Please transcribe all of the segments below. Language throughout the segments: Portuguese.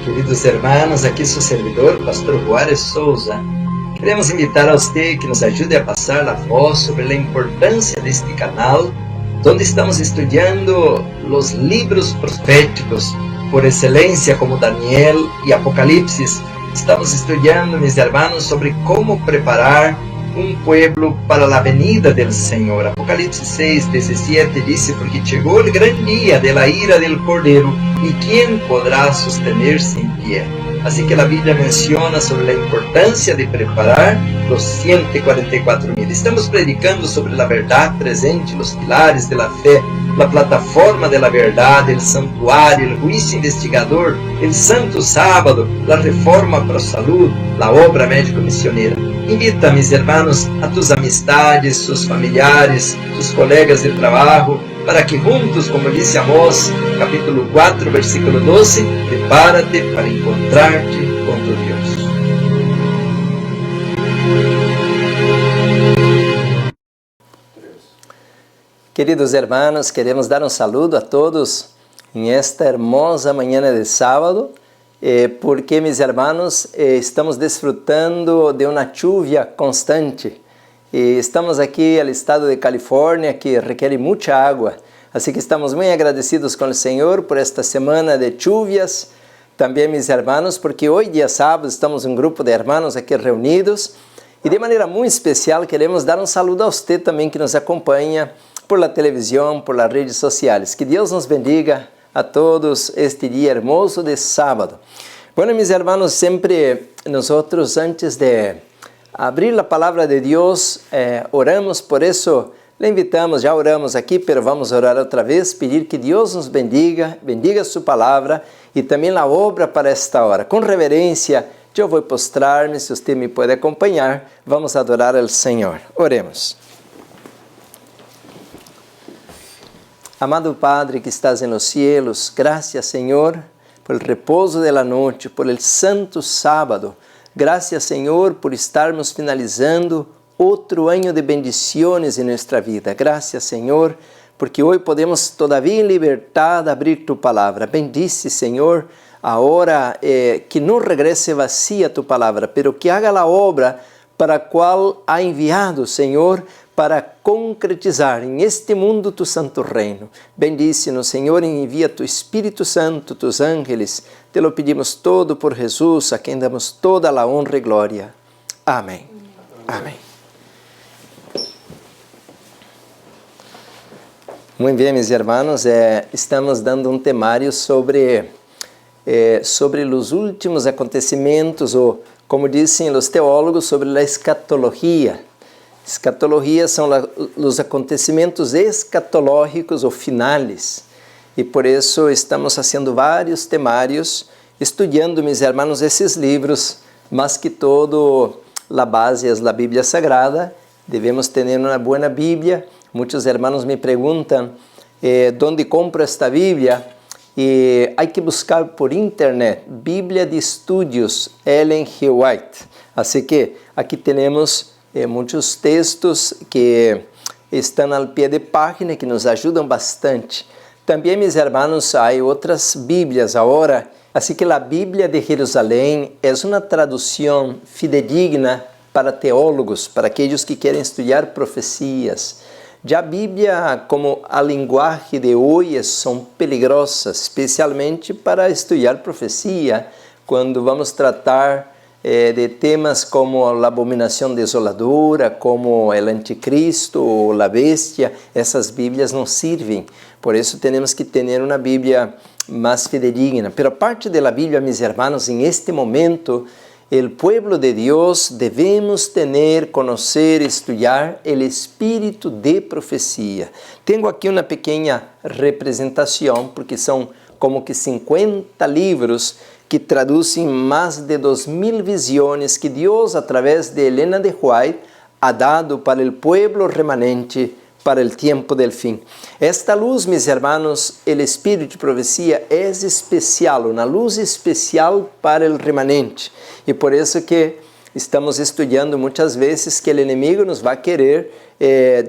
Queridos hermanos, aqui seu servidor, Pastor Juárez Souza. Queremos invitar a você que nos ajude a passar a voz sobre a importância deste canal, onde estamos estudando os livros proféticos por excelência, como Daniel e Apocalipse. Estamos estudando, meus hermanos, sobre como preparar um pueblo para a venida do Senhor. Apocalipse 6:17 diz: porque chegou o grande dia de la ira del Cordeiro, e quem poderá sostener-se em pé? Assim que a Bíblia menciona sobre a importância de preparar os 144.000. Estamos predicando sobre a verdade presente, os pilares da fé, a plataforma da verdade, o santuário, o juízo investigador, o santo sábado, a reforma para a saúde, a obra médico-missioneira. Invita, mis hermanos, a tus amistades, sus familiares, tus colegas de trabalho, para que juntos, como disse Amós, capítulo 4, versículo 12, prepárate para encontrar-te com tu Deus. Queridos hermanos, queremos dar um saludo a todos em esta hermosa manhã de sábado, porque, mis hermanos, estamos desfrutando de uma lluvia constante. Estamos aqui no estado de Califórnia, que requer muita água. Assim que estamos muito agradecidos com o Senhor por esta semana de lluvias. Também, mis hermanos, porque hoje, dia sábado, estamos um grupo de hermanos aqui reunidos. E de maneira muito especial, queremos dar um saludo a você também que nos acompanha por la televisão, por las redes sociais. Que Deus nos bendiga a todos este dia hermoso de sábado. Bueno, mis hermanos, sempre nosotros antes de abrir a palavra de Deus, oramos, por isso le invitamos, já oramos aqui, pero vamos orar outra vez, pedir que Deus nos bendiga, bendiga sua palavra e também a obra para esta hora. Com reverência, eu vou postrar-me, se você me pode acompanhar, vamos adorar ao Senhor. Oremos. Amado Padre que estás en los cielos, gracias Señor por el reposo de la noche, por el santo sábado. Gracias Señor por estarmos finalizando outro ano de bendiciones en nuestra vida. Gracias Señor porque hoy podemos todavía en libertad abrir tu palabra. Bendice Señor ahora que no regrese vacía tu palabra, pero que haga la obra para a qual ha enviado Señor, para concretizar em este mundo tu santo reino. Bendice-nos, Senhor, e envia tu Espírito Santo, tus ángeles. Te lo pedimos todo por Jesus, a quem damos toda a honra e glória. Amém. Amém. Muito bem, meus irmãos, estamos dando um temário sobre os últimos acontecimentos, ou como dizem os teólogos, sobre a escatologia. Escatologia são os acontecimentos escatológicos ou finais. E por isso estamos fazendo vários temários, estudando, meus irmãos, esses livros, mas que todo a base é a Bíblia Sagrada. Devemos ter uma boa Bíblia. Muitos irmãos me perguntam onde compro esta Bíblia. E há que buscar por internet, Bíblia de Estudios Ellen G. White. Assim que aqui temos muitos textos que estão ao pé de página, que nos ajudam bastante. Também, meus irmãos, há outras Bíblias agora. Assim que a Bíblia de Jerusalém é uma tradução fidedigna para teólogos, para aqueles que querem estudar profecias. Já a Bíblia, como a linguagem de hoje, são peligrosas, especialmente para estudar profecia, quando vamos tratar de temas como a abominação desoladora, como o anticristo ou a bestia. Essas Bíblias não servem. Por isso temos que ter uma Bíblia mais fidedigna. Pero parte da Bíblia, meus irmãos, em este momento, o pueblo de Deus devemos ter, conhecer, estudar o espírito de profecia. Tenho aqui uma pequena representação, porque são como que 50 livros que traduzem mais de 2.000 visões que Deus, através de Helena de White, ha dado para o pueblo remanente para o tempo del fim. Esta luz, meus irmãos, o espírito de profecia é especial, uma luz especial para o remanente. E por isso que estamos estudando muitas vezes que o inimigo nos vai querer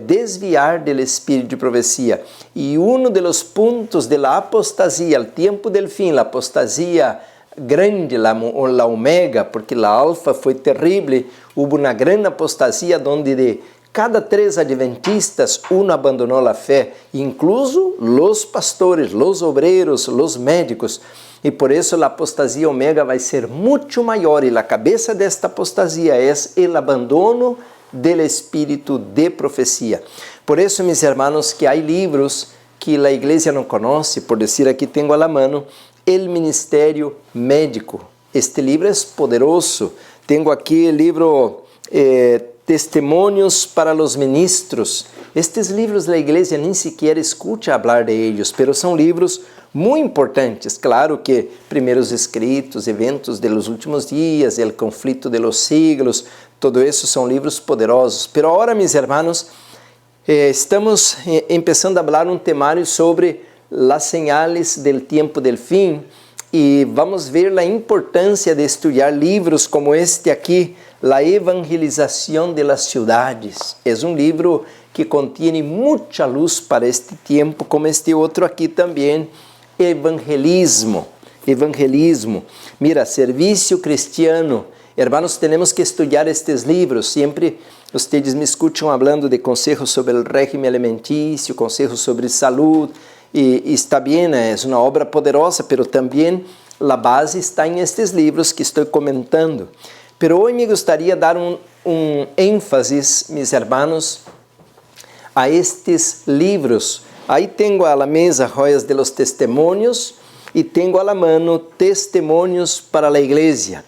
desviar do espírito de profecia. E um dos pontos da apostasia, ao tempo del fim, a apostasia grande, la omega, porque la alfa foi terrível. Houve uma grande apostasia onde de cada 3 adventistas, um abandonou a fé, incluso os pastores, os obreiros, os médicos. E por isso a apostasia omega vai ser muito maior, e a cabeça desta apostasia é o abandono do espírito de profecia. Por isso, meus irmãos, que há livros que a igreja não conhece, por dizer aqui tenho à mão, El Ministério Médico. Este livro é poderoso. Tenho aqui o livro Testemunhos para os Ministros. Estes livros a igreja nem sequer escuta falar de eles, mas são livros muito importantes. Claro que primeiros escritos, eventos de los últimos dias, o conflito de los siglos, todo isso são livros poderosos. Pero agora, meus irmãos, estamos começando a falar um temário sobre as señales del tiempo del fim, e vamos ver a importância de estudar livros como este aqui, La Evangelização de las Ciudades. É um livro que contém muita luz para este tempo, como este outro aqui também, Evangelismo. Mira, Serviço Cristiano. Hermanos, temos que estudar estes livros. Sempre vocês me escutam falando de conselhos sobre o regime alimentício, conselhos sobre saúde, e está bem, é uma obra poderosa, mas também a base está em estes livros que estou comentando. Pero hoje me gostaria de dar um ênfase, meus irmãos, a estes livros. Aí tenho à mesa Joias de los Testemunhos e tenho à mão Testemunhos para a Igreja.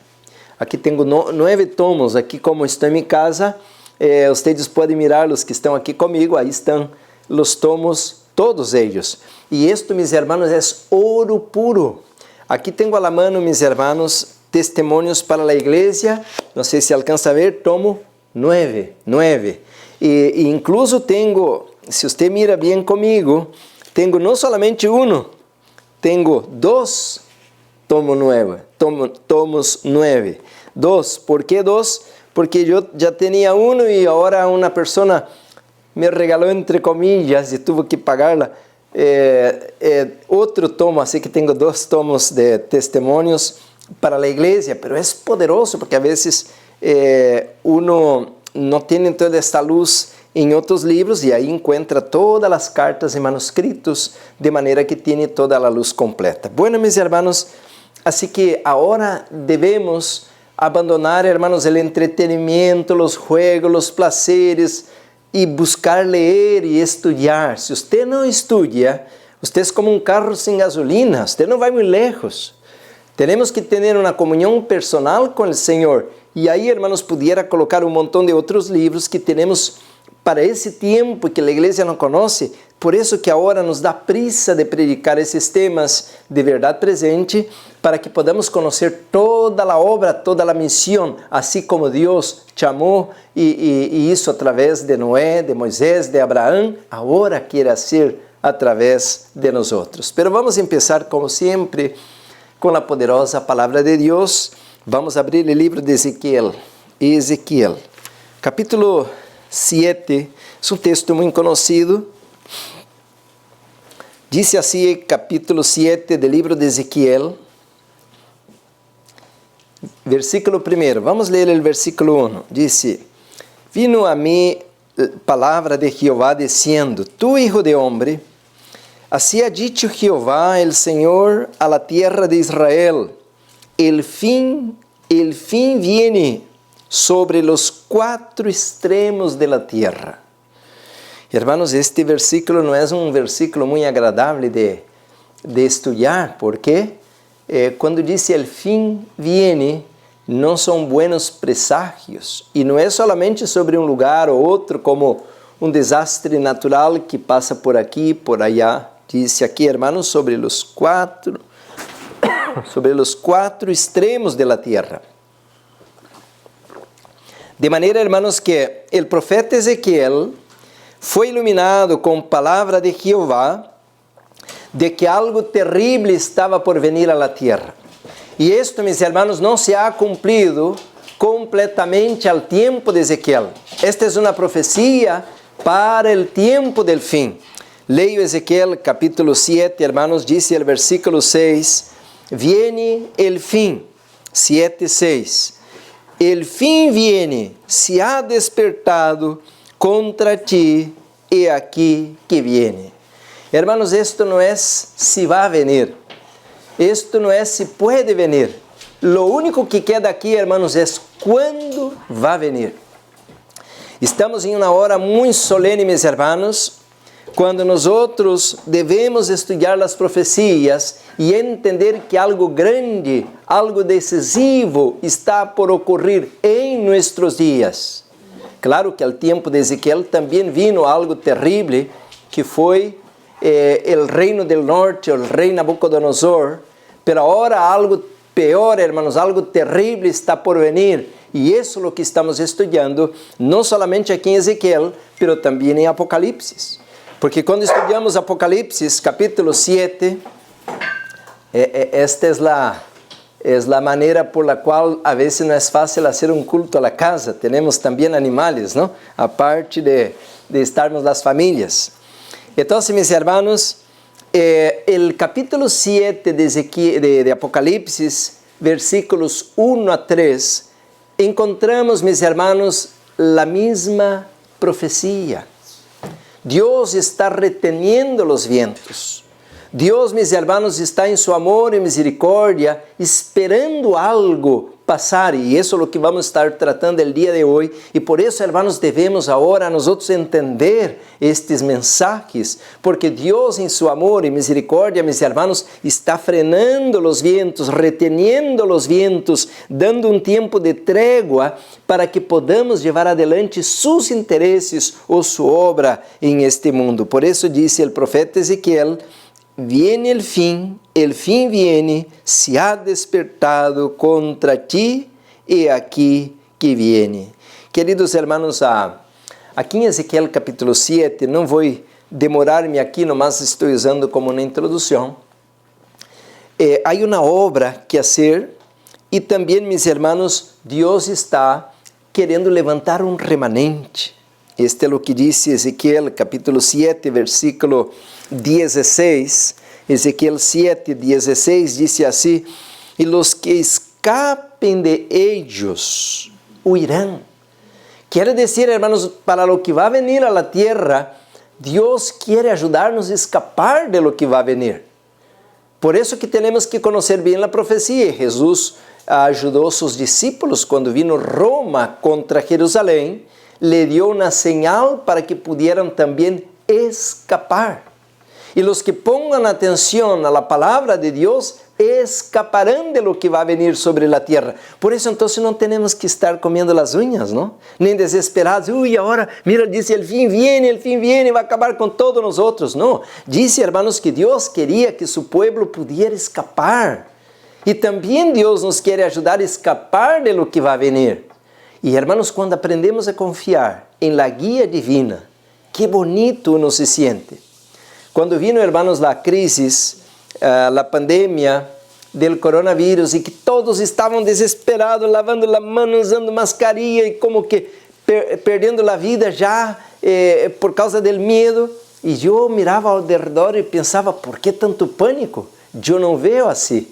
Aqui tenho 9 tomos, aqui como estou em minha casa, vocês podem mirar os que estão aqui comigo, aí estão os tomos, todos eles. E isto, meus irmãos, é ouro puro. Aqui tenho à mão, meus irmãos, Testemunhos para a Igreja, não sei se alcança a ver, tomo 9. E incluso tenho, se você mira bem comigo, tenho não somente tenho 2 tomos 9. 2, ¿por qué 2? Porque eu já tinha e agora uma pessoa me regalou entre comillas e tive que pagá-la outro tomo, assim que tenho 2 tomos de testemunhos para a igreja, pero é poderoso porque a vezes uno não tem toda esta luz em outros livros e aí encontra todas as cartas e manuscritos de maneira que tem toda a luz completa. Bueno, meus irmãos, assim que agora devemos abandonar, hermanos, o entretenimento, os juegos, os placeres e buscar ler e estudar. Se você não estuda, você é como um carro sem gasolina, você não vai muito lejos. Temos que ter uma comunhão personal com o Senhor. E aí, hermanos, pudiera colocar um montão de outros livros que temos para esse tempo que a igreja não conhece. Por isso que agora nos dá prisa de predicar esses temas de verdade presente, para que podamos conhecer toda a obra, toda a missão, assim como Deus chamou e isso através de Noé, de Moisés, de Abraão, agora quer ser através de nós outros. Pero vamos começar, como sempre, com a poderosa palavra de Deus. Vamos abrir o livro de Ezequiel. Capítulo 7, é um texto muito conhecido. Diz assim, capítulo 7 do livro de Ezequiel, versículo 1. Vamos ler o versículo 1. Diz: Vino a mim palavra de Jeová dizendo: Tu, hijo de hombre, así ha dicho Jeová, el Señor, a la tierra de Israel: el fin viene sobre los 4 extremos de la tierra. Hermanos, este versículo não é um versículo muito agradável de estudar, porque quando diz el fin viene, não são buenos presagios, e não é solamente sobre um lugar ou outro, como um desastre natural que passa por aqui, por allá. Diz aqui, hermanos, sobre os 4 extremos de la tierra. De maneira, hermanos, que o profeta Ezequiel foi iluminado com palavra de Jeová de que algo terrível estava por venir a la tierra. E isto, meus irmãos, não se ha cumprido completamente ao tempo de Ezequiel. Esta é uma profecia para o tempo del fim. Leio Ezequiel capítulo 7, hermanos, diz o versículo 6: viene el fin. 7:6. El fin viene, se ha despertado contra ti, e aquí que viene. Hermanos, esto no es si va a venir. Esto no es si puede venir. Lo único que queda aquí, hermanos, es cuándo va a venir. Estamos em uma hora muito solene, meus irmãos, quando nós devemos estudar as profecias e entender que algo grande, algo decisivo está por ocorrer em nossos dias. Claro que ao tempo de Ezequiel também vino algo terrível, que foi o reino do norte, o rei Nabucodonosor, pero agora algo pior, hermanos, algo terrível está por venir. E isso é o que estamos estudando, não somente aqui em Ezequiel, mas também em Apocalipse. Porque quando estudamos Apocalipse, capítulo 7, esta é a maneira por la qual a vezes não é fácil fazer um culto a la casa. Temos também animais, não? A parte de estarmos las famílias. Então, meus irmãos, o capítulo 7 de Apocalipse, versículos 1 a 3, encontramos, meus irmãos, a mesma profecia. Deus está reteniendo os ventos. Deus, meus irmãos, está em seu amor e misericórdia, esperando algo passar, e isso é o que vamos estar tratando el dia de hoje, e por isso, irmãos, devemos agora nós entender estes mensajes, porque Deus em seu amor e misericórdia, meus irmãos, está frenando os ventos, reteniendo os ventos, dando um tempo de trégua para que podamos levar adelante seus interesses ou sua obra em este mundo. Por isso disse o profeta Ezequiel: viene el fin viene, se ha despertado contra ti, e aqui que viene. Queridos hermanos, aqui em Ezequiel capítulo 7, não vou demorar-me aqui, nomás estou usando como uma introdução. Há uma obra que fazer, e também, meus irmãos, Deus está querendo levantar um remanente. Este é o que disse Ezequiel capítulo 7, versículo 16, Ezequiel 7, 16, disse assim: e los que escapen de ellos huirán. Quer dizer, hermanos, para lo que vai venir a la tierra, Deus quer ajudar-nos a escapar de lo que vai venir. Por isso que temos que conhecer bem a profecia. Jesus ajudou seus discípulos quando vino Roma contra Jerusalém, le dio uma señal para que pudieran também escapar. E os que pongan atenção a la palavra de Deus escaparão de lo que vai venir sobre a terra. Por isso, então, não temos que estar comendo as unhas, não? Nem desesperados. Agora, mira, disse, el fin viene, vai acabar com todos nós outros. Não. Disse, hermanos, que Deus queria que seu povo pudesse escapar. E também Deus nos quer ajudar a escapar de lo que vai venir. E, hermanos, quando aprendemos a confiar em la guia divina, que bonito uno se siente. Quando vino, hermanos, a crise, a pandemia do coronavírus, e que todos estavam desesperados, lavando a mão, usando mascarilha, e como que perdendo a vida já por causa do medo. E eu mirava ao redor e pensava, por que tanto pânico? Eu não vejo assim.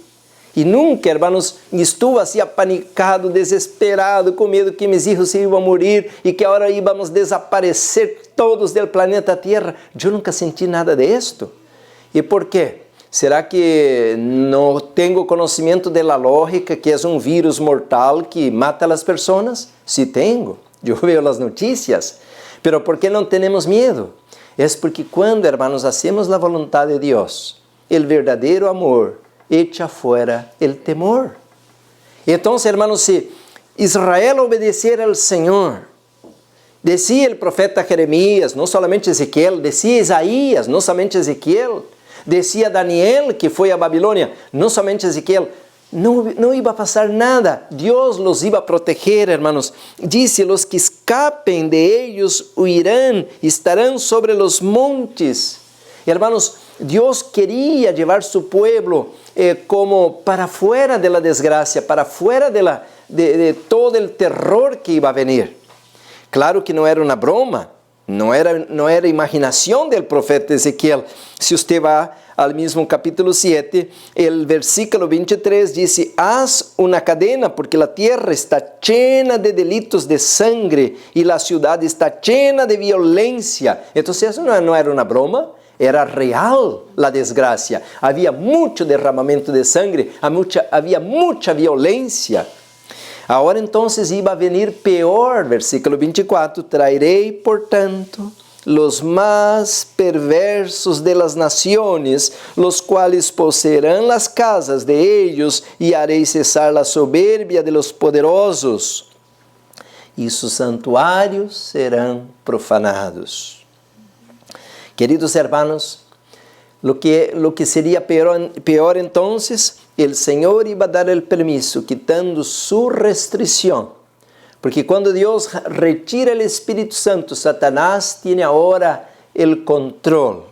E nunca, hermanos, estuve assim apanicado, desesperado, com medo que meus filhos iam morrer e que agora íamos desaparecer todos do planeta Terra. Eu nunca senti nada disto. E por quê? Será que não tenho conhecimento da lógica que é um vírus mortal que mata as pessoas? Sim, tenho. Eu vejo as notícias. Mas por que não temos medo? É porque quando, hermanos, hacemos a vontade de Deus, o verdadeiro amor echa fuera el temor. Entonces, hermanos, si Israel obedeciera al Señor, decía el profeta Jeremías, no solamente Ezequiel, decía Isaías, no solamente Ezequiel, decía Daniel, que fue a Babilonia, no solamente Ezequiel, no iba a pasar nada, Dios los iba a proteger, hermanos. Dice, los que escapen de ellos huirán, estarán sobre los montes. Hermanos, Deus queria levar seu povo como para fora da desgraça, para fora de todo o terror que iba a venir. Claro que não era uma broma, Não era imaginação do profeta Ezequiel. Se você vai ao mesmo capítulo 7, o versículo 23 diz: haz uma cadena, porque a terra está llena de delitos de sangre e a cidade está llena de violência. Então, isso não era uma broma, era real a desgraça. Havia muito derramamento de sangre, havia muita violência. Agora, então, iba a venir pior, versículo 24, trairei, portanto, los más perversos de las naciones, los cuales poseerán las casas de ellos, y harei cesar la soberbia de los poderosos, y sus santuários serão profanados. Queridos hermanos, lo que seria pior entonces, el Senhor iba a dar el permiso, quitando su restrição. Porque quando Deus retira o Espírito Santo, Satanás tem agora o controle.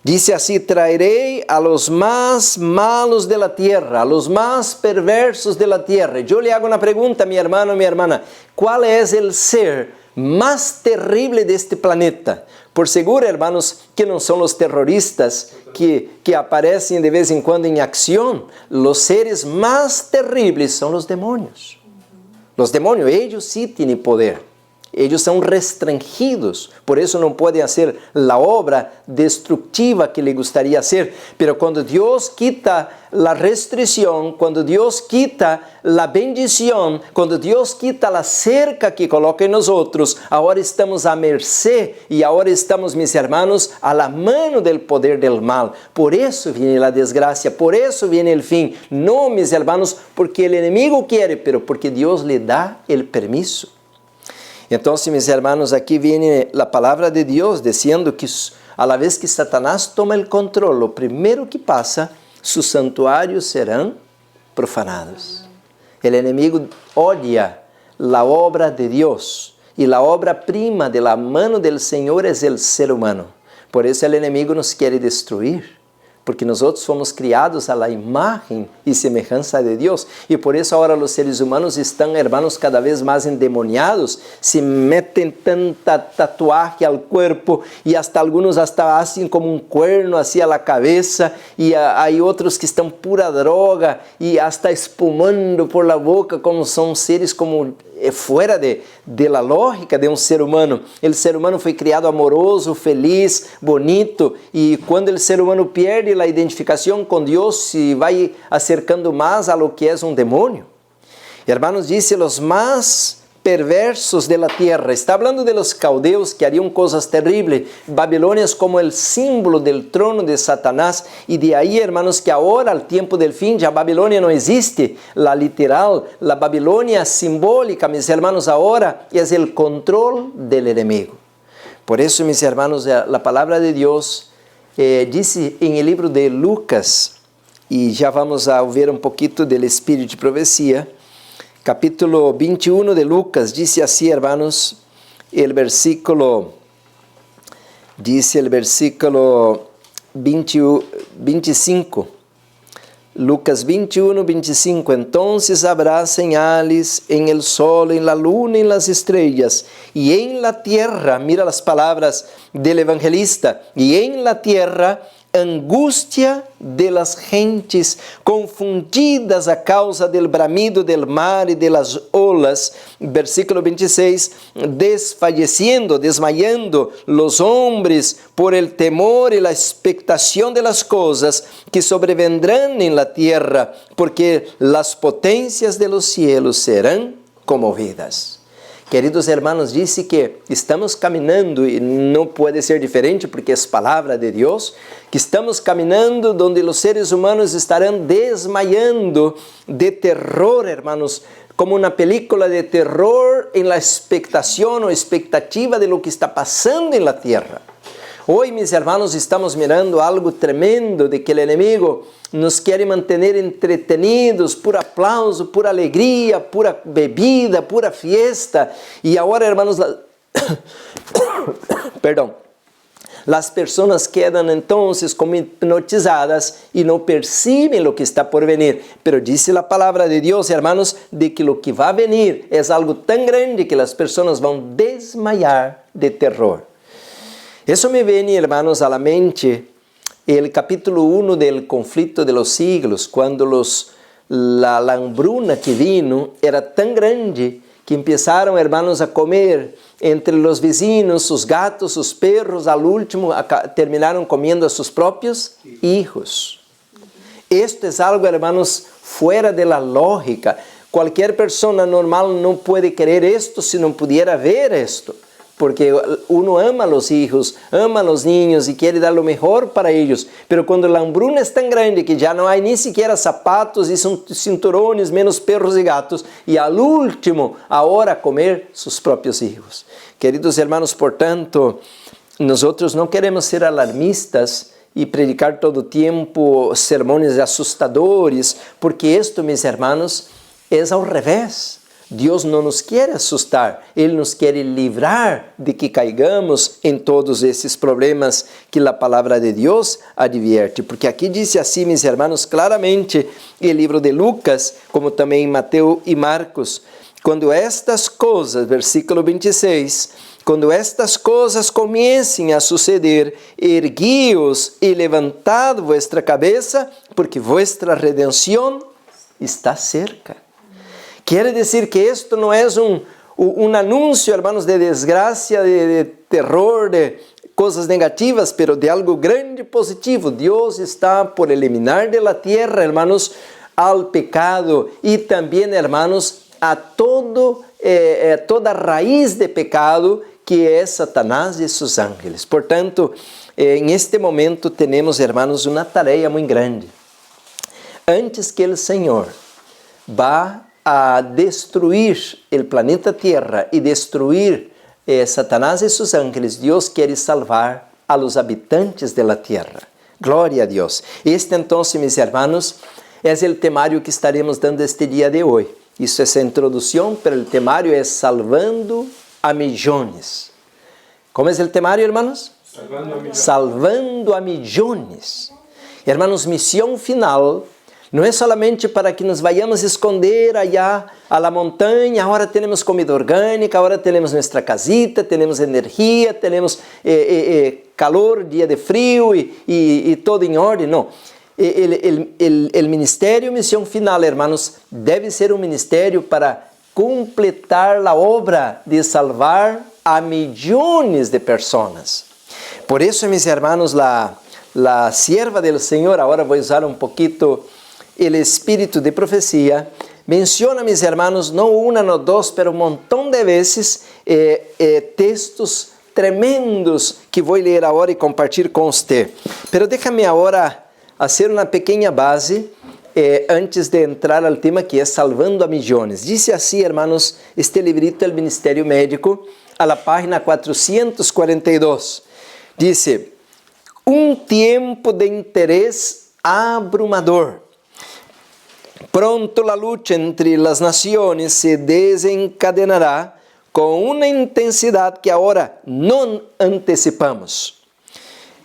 Diz assim: trairei a los más malos de la tierra, a los más perversos de la tierra. Eu lhe hago uma pergunta, mi hermano, mi hermana: qual é o ser mais terrível deste planeta? Por seguro, hermanos, que não são os terroristas que aparecem de vez em quando em ação. Os seres mais terríveis são os demônios. Os demônios, eles sim têm poder. Eles são restringidos, por isso não podem fazer a obra destructiva que lhe gostaria de fazer. Mas quando Deus quita a restrição, quando Deus quita a bendição, quando Deus quita a cerca que coloca em nós outros, agora estamos à mercê e agora estamos, meus irmãos, à la mano do poder del mal. Por isso vem a desgraça, por isso vem o fim. Não, meus irmãos, porque o inimigo quer, mas porque Deus lhe dá o permisso. Então, meus irmãos, aqui vem a palavra de Deus dizendo que, a la vez que Satanás toma o controle, o primeiro que passa, seus santuários serão profanados. O inimigo odia a obra de Deus, e a obra-prima de la mano del Senhor é o ser humano. Por isso, o inimigo nos quer destruir. Porque nós fomos criados à imagem e semelhança de Deus. E por isso agora os seres humanos estão, hermanos, cada vez mais endemoniados. Se metem tanta tatuagem ao corpo e hasta alguns fazem como um cuerno assim à cabeça. E há outros que estão pura droga e hasta espumando por la boca, como são seres como fora de la lógica de um ser humano. O ser humano foi criado amoroso, feliz, bonito, e quando o ser humano perde a identificação com Deus, se vai acercando mais a lo que é um demônio. Hermanos, dice los más perversos de la tierra. Está hablando de los caldeos que harían cosas terribles. Babilonia es como el símbolo del trono de Satanás. Y de ahí, hermanos, que ahora, al tiempo del fin, ya Babilonia no existe. La literal, la Babilonia simbólica, mis hermanos, ahora es el control del enemigo. Por eso, mis hermanos, la palabra de Dios dice en el libro de Lucas, y ya vamos a ver un poquito del espíritu de profecía, capítulo 21 de Lucas, dice así, hermanos, dice el versículo 25, Lucas 21, 25, entonces habrá señales en el sol, en la luna, en las estrellas, y en la tierra, mira las palabras del evangelista, y en la tierra angústia de las gentes, confundidas a causa del bramido del mar y de las olas. Versículo 26, desfalleciendo, desmayando los hombres por el temor y la expectación de las cosas que sobrevendrán en la tierra, porque las potencias de los cielos serán conmovidas. Queridos hermanos, disse que estamos caminhando, e não pode ser diferente porque é palavra de Deus, que estamos caminhando onde os seres humanos estarão desmayando de terror, hermanos, como uma película de terror em la expectação ou expectativa de lo que está passando em la tierra. Hoy, mis hermanos, estamos mirando algo tremendo de que o inimigo nos quer manter entretenidos, por aplauso, por alegria, pura bebida, pura fiesta. E agora, hermanos, perdão, As pessoas quedam então como hipnotizadas e não percebem o que está por venir. Pero dice a palavra de Deus, hermanos, de que o que vai venir é algo tão grande que as pessoas vão desmaiar de terror. Isso me vem, hermanos, à mente o capítulo 1 do conflito de los siglos, quando a hambruna que vino era tão grande que começaram, hermanos, a comer entre os vizinhos, os gatos, os perros, al último terminaram comendo a seus próprios hijos. Esto é algo, hermanos, fuera de la lógica. Qualquer pessoa normal não pode querer esto se não pudiera ver esto. Porque uno ama a los hijos, ama a los niños y quiere dar lo mejor para ellos. Pero cuando la hambruna es tan grande que ya no hay ni siquiera zapatos y cinturones, menos perros y gatos, y al último, ahora comer sus propios hijos. Queridos hermanos, por tanto, nosotros no queremos ser alarmistas y predicar todo tiempo sermones assustadores, porque esto, mis hermanos, es al revés. Deus não nos quer assustar, Ele nos quer livrar de que caigamos em todos esses problemas que a palavra de Deus advierte. Porque aqui diz assim, meus irmãos, claramente, no livro de Lucas, como também em Mateus e Marcos, quando estas coisas, versículo 26, quando estas coisas comecem a suceder, erguios e levantad vuestra cabeça, porque vuestra redenção está cerca. Quer dizer que isto não é um anúncio, hermanos, de desgraça, de terror, de coisas negativas, pero de algo grande positivo. Deus está por eliminar de la tierra, hermanos, al pecado e também, hermanos, a toda raiz de pecado que é Satanás e seus ángeles. Portanto, em este momento temos, hermanos, uma tarefa muito grande. Antes que o Senhor vá a destruir o planeta Terra e destruir Satanás e seus ángeles, Deus quer salvar a los habitantes de la Terra. Glória a Deus. Este, então, meus irmãos, é o temário que estaremos dando este dia de hoje. Isso é a introdução, mas o temário é Salvando a Millones. Como é o temário, irmãos? Salvando a millones. Salvando a millones. Hermanos, missão final. Não é solamente para que nos vayamos esconder allá a la montanha, agora temos comida orgânica, agora temos nossa casita, temos energia, temos calor, dia de frio e todo em ordem. Não. O ministério, missão final, hermanos, deve ser um ministério para completar a obra de salvar a millones de pessoas. Por isso, meus hermanos, la sierva del Senhor, agora vou usar um pouquinho el espírito de profecia, menciona, mis hermanos, não uma, não dois, pero um montão de vezes textos tremendos que vou ler agora e compartilhar com você. Pero déjame agora fazer uma pequena base antes de entrar ao tema que é Salvando a Millones. Dice assim, hermanos, este librito del Ministério Médico, a la página 442. Dice, um tempo de interés abrumador. Pronto la lucha entre las naciones se desencadenará con una intensidad que ahora no antecipamos.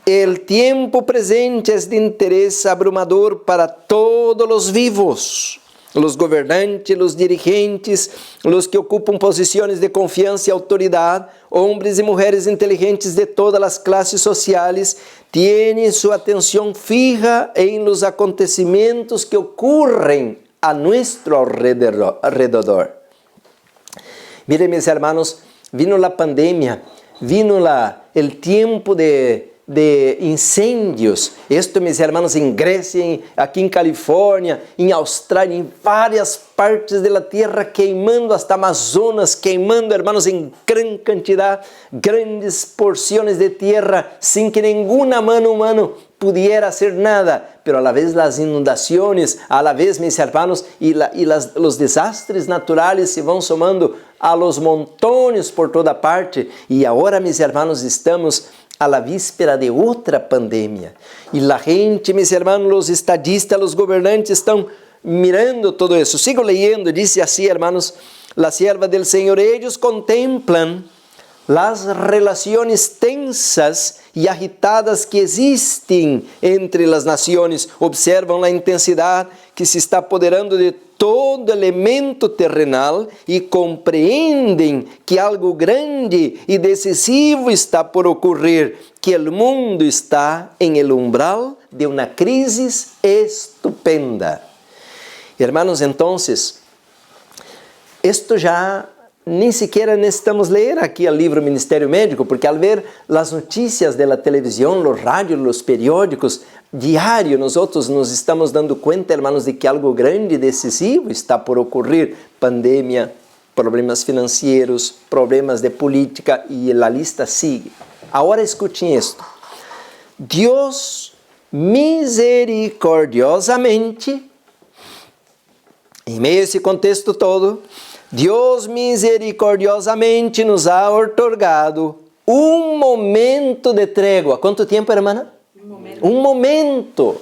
El tiempo presente es de interés abrumador para todos los vivos, los gobernantes, los dirigentes, los que ocupan posiciones de confianza y autoridad, hombres y mujeres inteligentes de todas las clases sociales, tienen su atención fija en los acontecimientos que ocurren a nuestro alrededor. Miren, mis hermanos, vino la pandemia, vino el tiempo de incêndios. Esto, mis hermanos, em Grécia, aqui em Califórnia, em Austrália, em várias partes da terra, queimando hasta Amazonas, queimando, hermanos, em gran quantidade, grandes porções de terra, sem que nenhuma mano humana pudiera hacer nada, pero a la vez las inundaciones, a la vez, mis hermanos, los desastres naturales se van sumando a los montones por toda parte, y ahora, mis hermanos, estamos a la víspera de outra pandemia. E a gente, meus irmãos, os estadistas, os governantes estão mirando todo isso. Sigo leyendo, dice assim, hermanos, la sierva del Señor, ellos contemplan las relaciones tensas y agitadas que existen entre las naciones, observan la intensidad que se está apoderando de todo elemento terrenal y comprenden que algo grande y decisivo está por ocurrir, que el mundo está en el umbral de una crisis estupenda. Hermanos, entonces, esto já nem sequer necessitamos ler aqui o livro Ministério Médico, porque ao ver as notícias da televisão, os rádios, os periódicos, diário, nós nos estamos dando conta, hermanos, de que algo grande e decisivo está por ocorrer. Pandemia, problemas financeiros, problemas de política e a lista sigue. Agora escutem isto. Deus misericordiosamente, em meio a esse contexto todo, Deus misericordiosamente nos ha otorgado um momento de trégua. Quanto tempo, irmã? Um momento.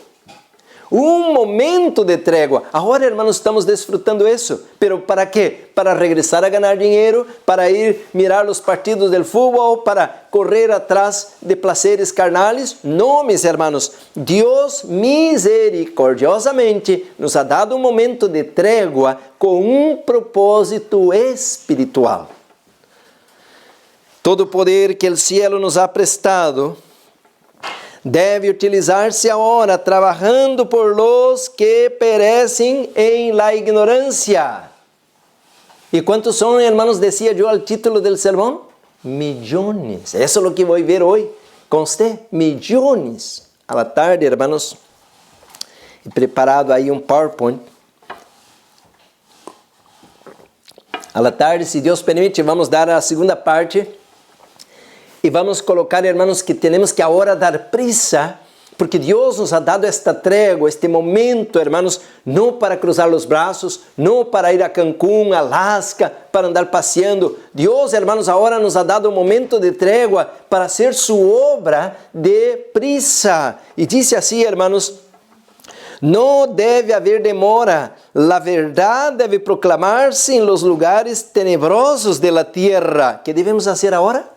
Um momento de trégua. Agora, irmãos, estamos desfrutando isso. Pero para quê? Para regressar a ganhar dinheiro, para ir mirar os partidos del fútbol, para correr atrás de placeres carnales. Não, meus irmãos. Deus misericordiosamente nos ha dado um momento de trégua com um propósito espiritual. Todo o poder que o cielo nos ha prestado deve utilizar-se agora trabalhando por los que perecem em la ignorância. E quantos são, hermanos, decía eu ao título del sermão? Millones. Isso é o que vou ver hoje com você. Millones. A la tarde, hermanos, he preparado aí um PowerPoint. A la tarde, se Deus permite, vamos dar a segunda parte. E vamos colocar, hermanos, que temos que agora dar prisa, porque Deus nos ha dado esta trégua, este momento, hermanos, não para cruzar os braços, não para ir a Cancún, Alasca, para andar passeando. Deus, hermanos, agora nos ha dado um momento de trégua para hacer sua obra de prisa. E disse assim, hermanos, não deve haver demora, a verdade deve proclamar-se em los lugares tenebrosos de la tierra. Que devemos fazer agora?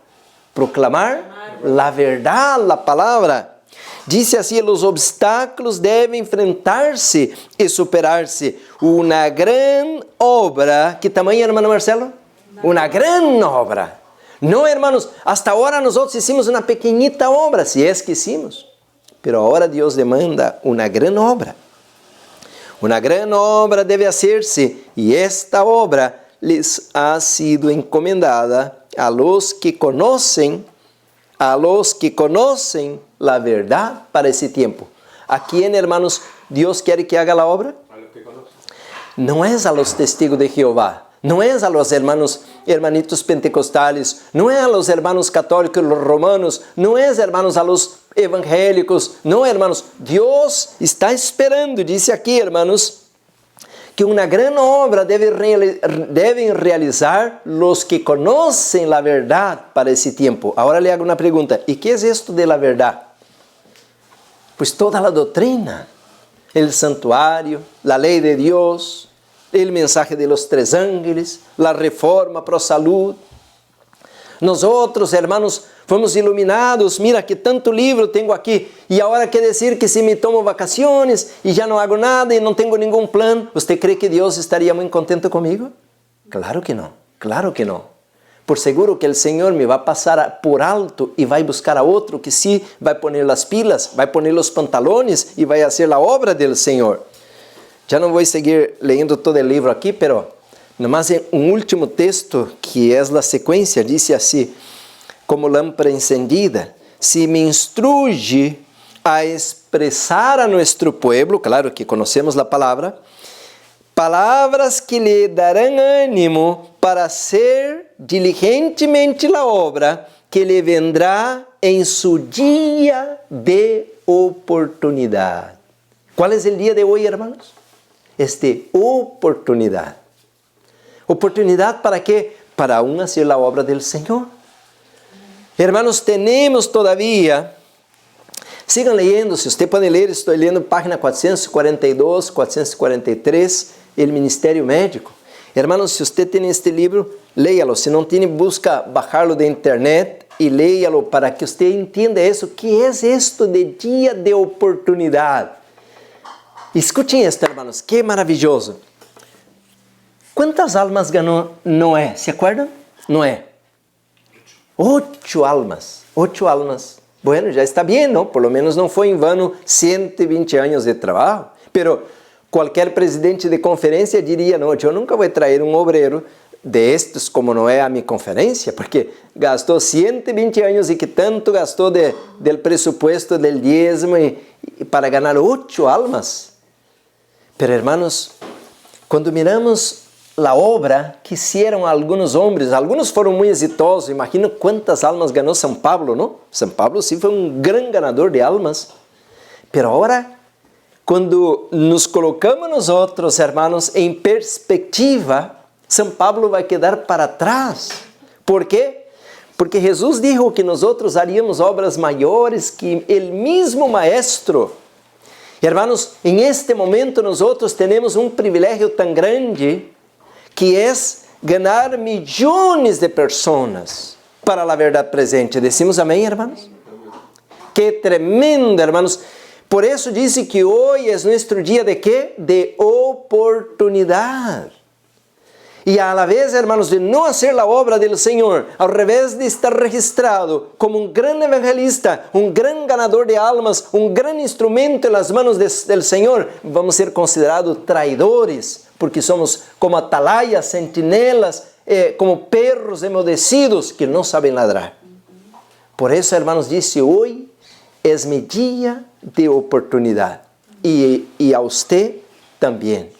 Proclamar a verdade, a palavra. Disse assim, os obstáculos devem enfrentar-se e superar-se. Uma grande obra. Que tamanho, hermano Marcelo? Uma grande obra. Não, hermanos, hasta agora nós hicimos uma pequenita obra, se é que hicimos. Pero agora Deus demanda uma grande obra. Uma grande obra deve hacer-se, e esta obra les ha sido encomendada a los que conocen la verdad para esse tempo. ¿A quién, hermanos, Dios quiere que haga la obra? A los que conocen. No es a los testigos de Jehová, no es a los hermanitos pentecostales, no es a los hermanos católicos, los romanos, no es, hermanos, a los evangélicos, no, hermanos. Dios está esperando, dice aquí, hermanos, que uma grande obra devem realizar os que conhecem a verdade para esse tempo. Agora lhe hago uma pergunta: e que é isto de la verdade? Pues toda a doutrina, o santuário, a lei de Deus, o mensaje de los tres ángeles, a reforma pro salud. Nós outros, hermanos, fomos iluminados. Mira que tanto livro tenho aqui. E agora quer dizer que se me tomo vacaciones e já não hago nada e não tenho nenhum plano, você crê que Deus estaria muito contente comigo? Claro que não, claro que não. Por seguro que o Senhor me vai passar por alto e vai buscar a outro que sim vai poner as pilas, vai poner os pantalones e vai fazer a obra do Senhor. Já não vou seguir lendo todo o livro aqui, pero nomás um último texto que é a sequência, diz assim: como lâmpada encendida, se me instruje a expressar a nuestro pueblo, claro que conhecemos a palavra, palavras que lhe darão ânimo para hacer diligentemente a obra que lhe vendrá em su dia de oportunidade. Qual é o dia de hoje, hermanos? Oportunidade. Oportunidade para quê? Para hacer a obra do Senhor. Hermanos, temos todavía, sigam leyendo, se você pode ler, estou lendo página 442, 443, o Ministério Médico. Hermanos, se você tem este livro, léalo. Se não tem, busca bajarlo de internet e léalo para que você entenda isso. Que é isto de dia de oportunidade? Escutem isto, hermanos, que maravilhoso. Quantas almas ganhou Noé? Se acuerdam? Noé. 8 almas. 8 almas. Bueno, já está bem, não? Por lo menos não foi em vano 120 anos de trabalho. Pero qualquer presidente de conferência diria, não, eu nunca vou trazer um obreiro destes como Noé a minha conferência, porque gastou 120 anos e que tanto gastou del presupuesto del diezmo e para ganhar 8 almas. Pero, hermanos, quando miramos a obra que hicieron alguns homens, alguns foram muito exitosos, imagino quantas almas ganhou São Pablo, não? São Pablo sim foi um grande ganador de almas. Pero agora, quando nos colocamos nós outros, hermanos, em perspectiva, São Pablo vai quedar para trás. Por quê? Porque Jesus dijo que nós outros haríamos obras maiores que ele mesmo Maestro. Hermanos, em este momento nós outros temos um privilégio tão grande que é ganhar milhões de pessoas para a verdade presente. Decimos amém, hermanos? Que tremendo, hermanos. Por isso disse que hoje é nosso dia de quê? De oportunidade. E a la vez, hermanos, de não fazer a obra do Senhor, ao revés de estar registrado como um grande evangelista, um grande ganador de almas, um grande instrumento nas mãos do Senhor, vamos ser considerados traidores, porque somos como atalaias, sentinelas, como perros emudecidos que não sabem ladrar. Por isso, hermanos, disse, hoje é meu dia de oportunidade. E a você também.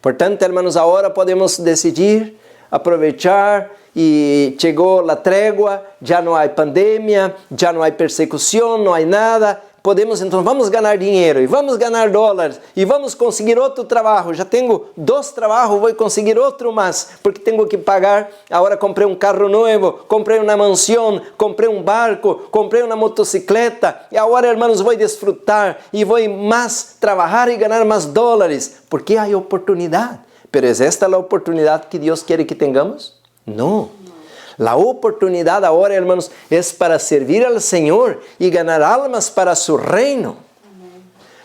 Portanto, hermanos, agora podemos decidir, aproveitar e chegou a trégua, já não há pandemia, já não há persecução, não há nada. Podemos, então, vamos ganhar dinheiro e vamos ganhar dólares e vamos conseguir outro trabalho. Já tenho 2 trabalhos, vou conseguir outro mais, porque tenho que pagar. Agora comprei um carro novo, comprei uma mansão, comprei um barco, comprei uma motocicleta. E agora, hermanos, vou desfrutar e vou mais trabalhar e ganhar mais dólares, porque há oportunidade. Pero ¿es esta a oportunidade que Deus quer que tenhamos? Não. La oportunidad ahora, hermanos, es para servir al Señor y ganar almas para su reino.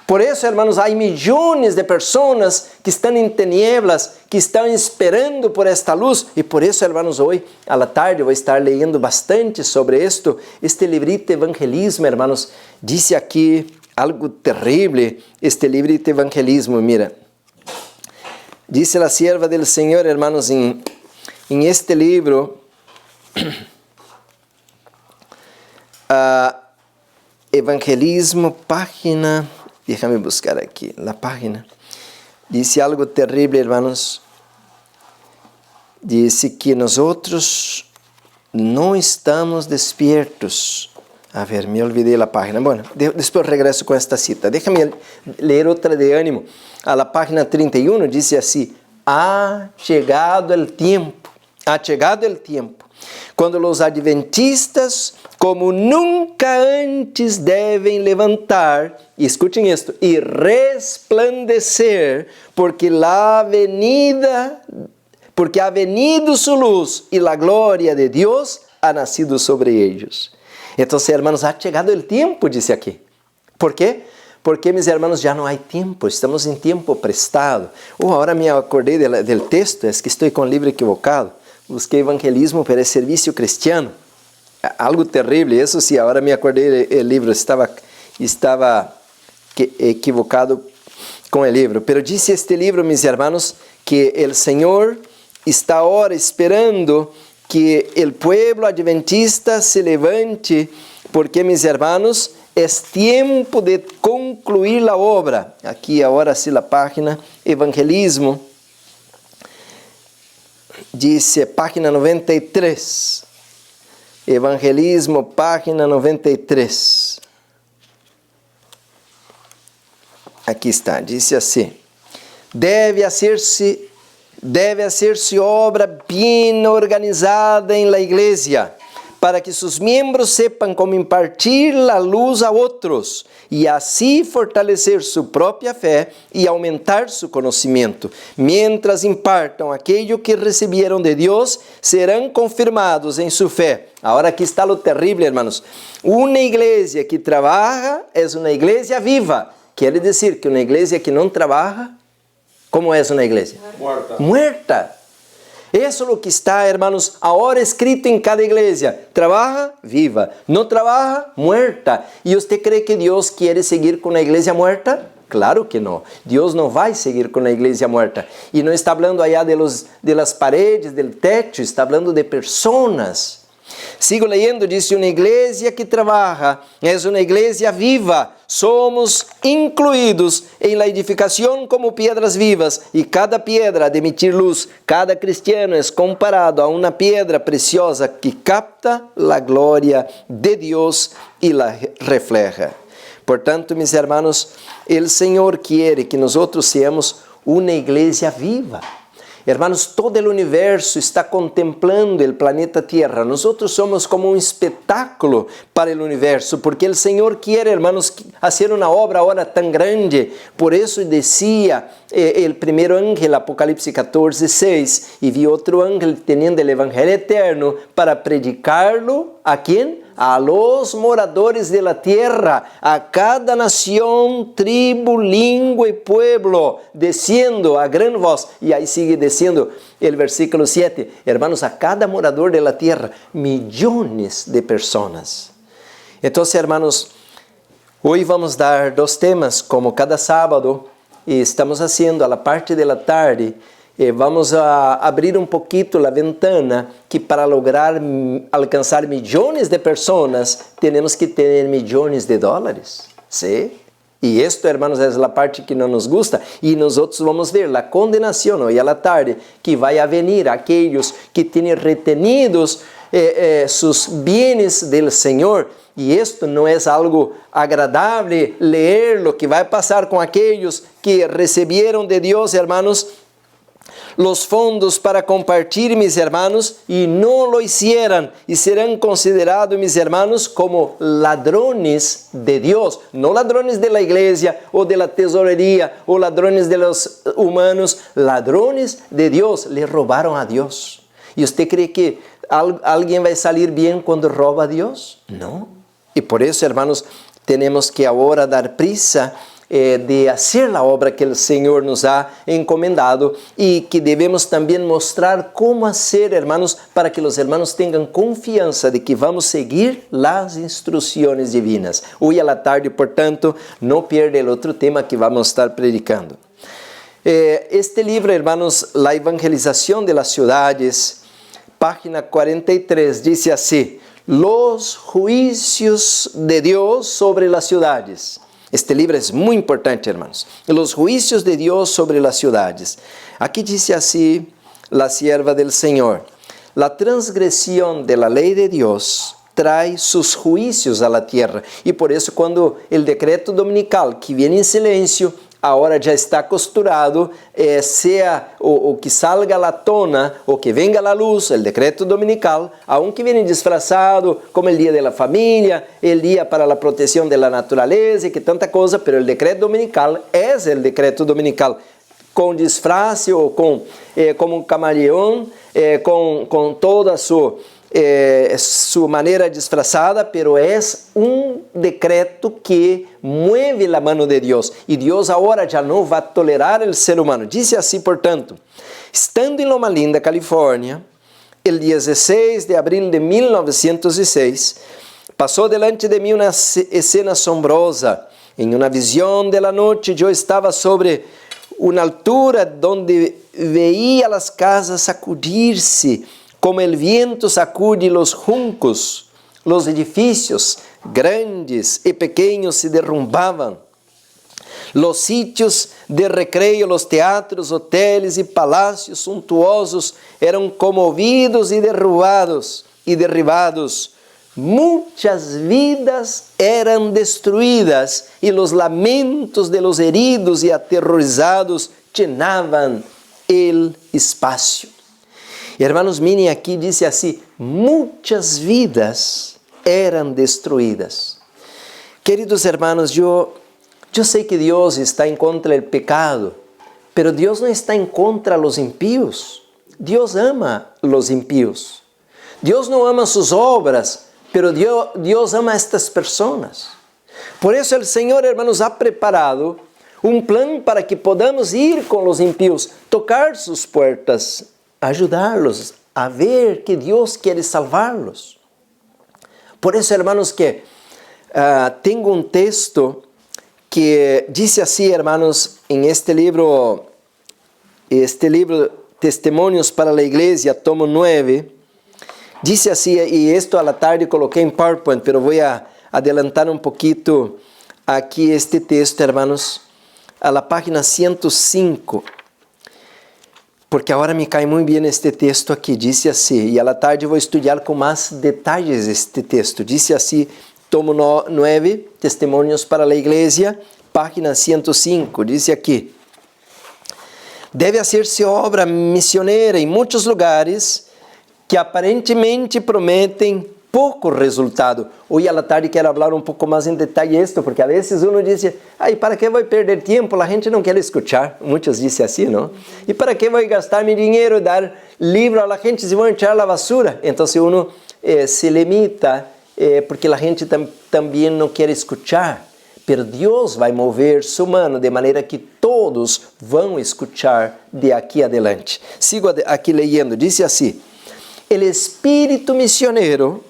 Por eso, hermanos, hay millones de personas que están en tinieblas, que están esperando por esta luz. Y por eso, hermanos, hoy a la tarde voy a estar leyendo bastante sobre esto. Este librito Evangelismo, hermanos, dice aquí algo terrible. Este librito Evangelismo, mira. Dice la sierva del Señor, hermanos, en este libro... Evangelismo, página, déjame buscar aquí la página. Dice algo terrible, hermanos. Dice que nosotros no estamos despiertos. A ver, me olvidé la página. Bueno, después regreso con esta cita. Déjame leer otra de ánimo. A la página 31 dice así: ha llegado el tiempo. Ha llegado el tiempo. Quando os adventistas, como nunca antes, devem levantar, e escutem isto, e resplandecer, porque ha venido su luz, e a glória de Deus ha nacido sobre eles. Então, hermanos, ha chegado o tempo, disse aqui. Por quê? Porque, meus irmãos, já não há tempo, estamos em tempo prestado. Agora me acordei do texto, é que estou com o livro equivocado. Busquei evangelismo para o serviço cristiano. Algo terrível, isso sim, agora me acordei do livro, estava equivocado com o livro. Pero disse este livro, meus irmãos, que o Senhor está agora esperando que o pueblo adventista se levante, porque, meus irmãos, é tempo de concluir a obra. Aqui agora sim a página Evangelismo. Dice, página 93, Evangelismo, página 93. Aqui está, dice assim: deve hacerse obra bem organizada em la igreja, para que sus miembros sepan cómo impartir la luz a otros y así fortalecer su propia fe y aumentar su conocimiento. Mientras impartam aquello que recibieron de Dios, serán confirmados en su fe. Ahora aquí está lo terrible, hermanos. Una iglesia que trabaja es una iglesia viva. Quiere decir que una iglesia que no trabaja, ¿cómo es una iglesia? Muerta. Muerta. Eso es lo que está, hermanos, ahora escrito en cada iglesia. Trabaja, viva. No trabaja, muerta. ¿Y usted cree que Dios quiere seguir con la iglesia muerta? Claro que no. Dios no va a seguir con la iglesia muerta. Y no está hablando allá de las paredes, del techo, está hablando de personas. Sigo leyendo, dice, una iglesia que trabaja es una iglesia viva. Somos incluídos en la edificación como piedras vivas y cada piedra de emitir luz, cada cristiano es comparado a una piedra preciosa que capta la gloria de Dios y la refleja. Por tanto, mis hermanos, el Señor quiere que nosotros seamos una iglesia viva. Hermanos, todo el universo está contemplando el planeta Tierra. Nosotros somos como un espectáculo para el universo, porque el Señor quiere, hermanos, hacer una obra ahora tan grande. Por eso decía el primer ángel, Apocalipsis 14:6, y vi otro ángel teniendo el Evangelio eterno para predicarlo, ¿a quién? A los moradores de la tierra, a cada nación, tribu, lengua y pueblo, diciendo a gran voz, y ahí sigue diciendo el versículo 7, hermanos, a cada morador de la tierra, millones de personas. Entonces, hermanos, hoy vamos a dar dos temas, como cada sábado, y estamos haciendo a la parte de la tarde. Vamos a abrir un poquito la ventana que para lograr alcanzar millones de personas tenemos que tener millones de dólares, ¿sí? Y esto, hermanos, es la parte que no nos gusta. Y nosotros vamos a ver la condenación hoy a la tarde que va a venir a aquellos que tienen retenidos sus bienes del Señor. Y esto no es algo agradable leer lo que va a pasar con aquellos que recibieron de Dios, hermanos, los fondos para compartir, mis hermanos, y no lo hicieran, y serán considerados, mis hermanos, como ladrones de Dios, no ladrones de la iglesia, o de la tesorería, o ladrones de los humanos, ladrones de Dios, le robaron a Dios. ¿Y usted cree que alguien va a salir bien cuando roba a Dios? No. Y por eso, hermanos, tenemos que ahora dar prisa de hacer la obra que el Señor nos ha encomendado y que debemos también mostrar cómo hacer, hermanos, para que los hermanos tengan confianza de que vamos a seguir las instrucciones divinas. Hoy a la tarde, por tanto, no pierda el otro tema que vamos a estar predicando. Este libro, hermanos, La Evangelización de las Ciudades, página 43, dice así: los juicios de Dios sobre las ciudades. Este libro es muy importante, hermanos. Los juicios de Dios sobre las ciudades. Aquí dice así la sierva del Señor: la transgresión de la ley de Dios trae sus juicios a la tierra. Y por eso cuando el decreto dominical, que viene en silencio, ahora ya está costurado, sea o que salga a la tona o que venga a la luz el decreto dominical, aunque viene disfrazado como el día de la familia, el día para la protección de la naturaleza y que tanta cosa, pero el decreto dominical es el decreto dominical, con disfraz o como un camaleón, con toda su manera disfrazada, pero es un decreto que mueve la mano de Dios. Y Dios ahora ya no va a tolerar el ser humano. Dice así, portanto: estando en Loma Linda, California, el 16 de abril de 1906, pasó delante de mí una escena asombrosa. En una visión de la noche yo estaba sobre una altura donde veía las casas sacudirse como el viento sacude los juncos. Los edificios grandes y pequeños se derrumbaban. Los sitios de recreo, los teatros, hoteles y palacios suntuosos eran conmovidos y derribados. Muchas vidas eran destruidas y los lamentos de los heridos y aterrorizados llenaban el espacio. Hermanos, miren, aqui diz assim, muitas vidas eram destruídas. Queridos hermanos, eu sei que Deus está em contra do pecado, pero Deus não está em contra dos impíos. Deus ama os impíos. Deus não ama suas obras, pero Deus ama estas pessoas. Por isso o Senhor, hermanos, ha preparado um plano para que podamos ir com os impíos, tocar suas portas, ajudá-los a ver que Deus quer salvá-los. Por isso, hermanos, que tenho um texto que diz assim, hermanos, em este livro Testemunhos para a Igreja, tomo 9, diz assim, e isto a la tarde coloquei em PowerPoint, pero vou adelantar um pouquinho aqui este texto, hermanos, a la página 105, porque agora me cai muito bem este texto aqui, diz assim, e a la tarde vou estudar com mais detalhes este texto, diz assim, tomo 9, Testemunhos para a Igreja, página 105, diz aqui, deve hacer-se obra missioneira em muitos lugares que aparentemente prometem pouco resultado. Hoje à la tarde quero falar um pouco mais em detalhe isto, porque a vezes uno diz, para que vou perder tempo? A gente não quer escutar. Muitos dizem assim, não? E para que vou gastar meu dinheiro e dar livro a gente se vão echar a basura? Então, se uno se limita, porque a gente também não quer escutar. Pero Deus vai mover sua mão de maneira que todos vão escutar de aqui adelante. Sigo aqui lendo, diz assim, o espírito missioneiro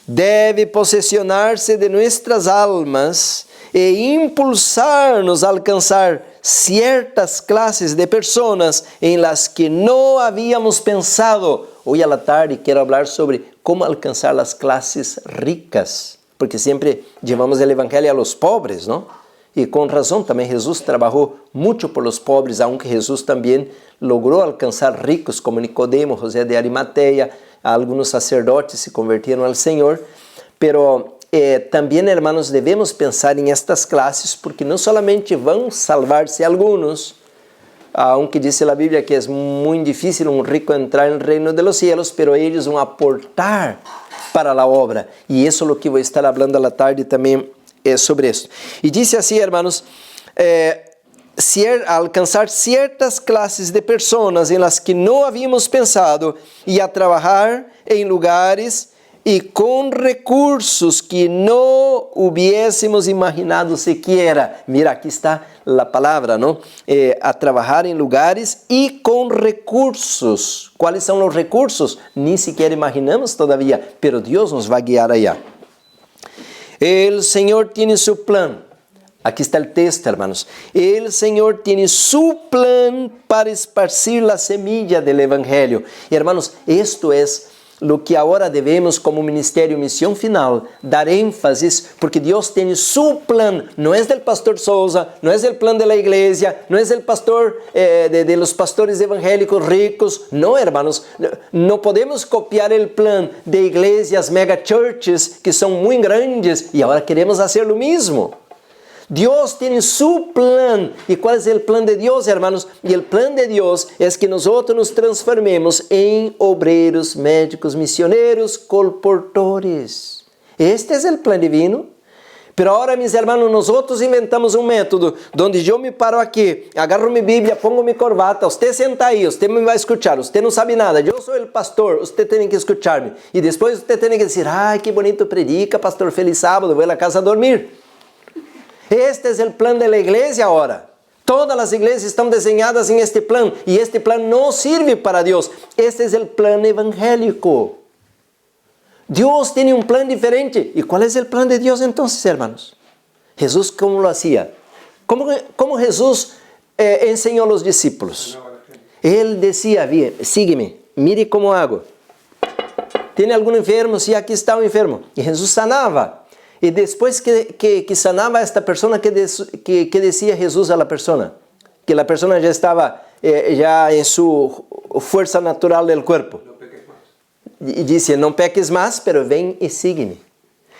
deve posesionar-se de nossas almas e impulsar-nos a alcançar certas classes de pessoas em las que não havíamos pensado. Hoje à la tarde quero falar sobre como alcançar as classes ricas, porque sempre levamos o evangelho a los pobres, não? E com razão também Jesus trabalhou muito por los pobres, aunque Jesus também logrou alcançar ricos como Nicodemo, José de Arimateia, alguns sacerdotes se converteram ao Senhor, pero também, hermanos, devemos pensar em estas classes, porque não solamente vão salvar-se alguns, aunque diz a Bíblia que é muito difícil um rico entrar no reino de los cielos, pero eles vão aportar para a obra, e isso é o que vou estar falando à tarde também sobre isso. E disse assim, hermanos, alcançar certas classes de pessoas em las que não havíamos pensado e a trabalhar em lugares e com recursos que não hubiésemos imaginado sequer. Mira, aqui está a palavra, não? A trabalhar em lugares e com recursos. Quais são os recursos? Nem sequer imaginamos todavia, pero Deus nos vai guiar allá. El Senhor tem seu plano. Aqui está o texto, hermanos. El Senhor tem su plan para esparcir a semilla del Evangelho. E, hermanos, isto é lo que agora devemos, como Ministério Missão Final, dar ênfase, porque Deus tem su plan. Não é do pastor Souza, não é o plano da igreja, não é do pastor, de los pastores evangélicos ricos. Não, hermanos, não podemos copiar o plano de igrejas, mega churches, que são muito grandes, e agora queremos fazer o mesmo. Deus tem su plan. E qual é o plan de Deus, hermanos? E o plan de Deus é que nós nos transformemos em obreiros, médicos, missioneiros, colportores. Este é o plan divino. Pero agora, mis hermanos, nós inventamos um método onde eu me paro aqui, agarro minha Bíblia, pongo minha corbata, você senta aí, você me vai escutar, você não sabe nada, eu sou o pastor, você tem que escutar-me. E depois você tem que dizer, ai, que bonito predica, pastor, feliz sábado, vou à casa a dormir. Este é o plano da igreja agora. Todas as igrejas estão desenhadas em este plano. E este plano não serve para Deus. Este é o plano evangélico. Deus tem um plano diferente. E qual é o plano de Deus então, hermanos? Jesus, como lo hacía? Como Jesus ensinou aos discípulos? Ele dizia, sígueme, mire como hago. Tem algum enfermo? Sim, aqui está o enfermo. E Jesus sanava. E depois que sanava esta pessoa, que dizia Jesus a la persona? Que a pessoa já estava já em sua força natural do corpo. E disse, não peques mais, pero vem e sigue-me.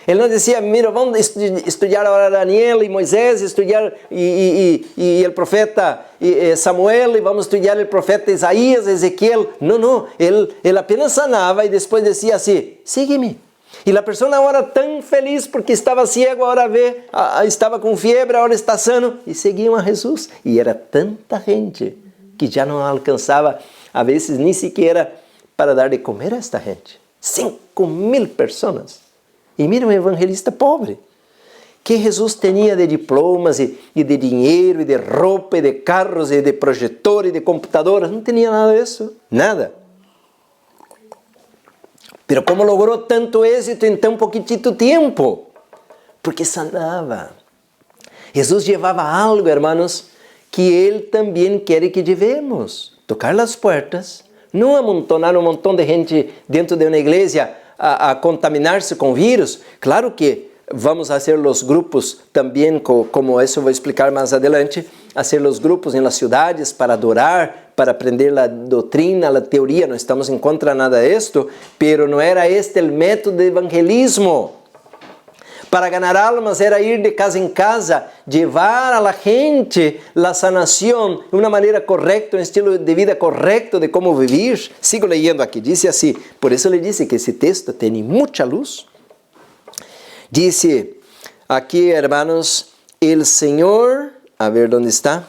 Ele não dizia, mira, vamos estudar agora Daniel e Moisés, estudar e o profeta Samuel, e vamos estudar o profeta Isaías, Ezequiel. Não, ele apenas sanava e depois dizia assim, sigue-me. E a pessoa agora tão feliz porque estava cego, agora vê, estava com febre, agora está sano. E seguiam a Jesus. E era tanta gente que já não alcançava, a vezes, nem sequer para dar de comer a esta gente. 5.000 pessoas. E mira um evangelista pobre, que Jesus tinha de diplomas e de dinheiro, e de roupa, e de carros, e de projetor, e de computadores, não tinha nada disso, nada. Pero como logrou tanto êxito em tão pouquitito tempo? Porque sanava. Jesus levava algo, hermanos, que Ele também quer que llevemos. Tocar as portas, não amontonar um montão de gente dentro de uma igreja a contaminar-se com vírus. Claro que vamos fazer os grupos também, como isso vou explicar mais adelante, fazer os grupos nas cidades para adorar, para aprender a doutrina, a teoria. Não estamos em contra de nada disto, pero não era este o método de evangelismo. Para ganhar almas era ir de casa em casa, levar a la gente la sanação de uma maneira correta, um estilo de vida correto de como vivir. Sigo leyendo aqui, diz assim, por isso ele disse que esse texto tem muita luz. Dice aqui, hermanos, el Senhor, a ver onde está,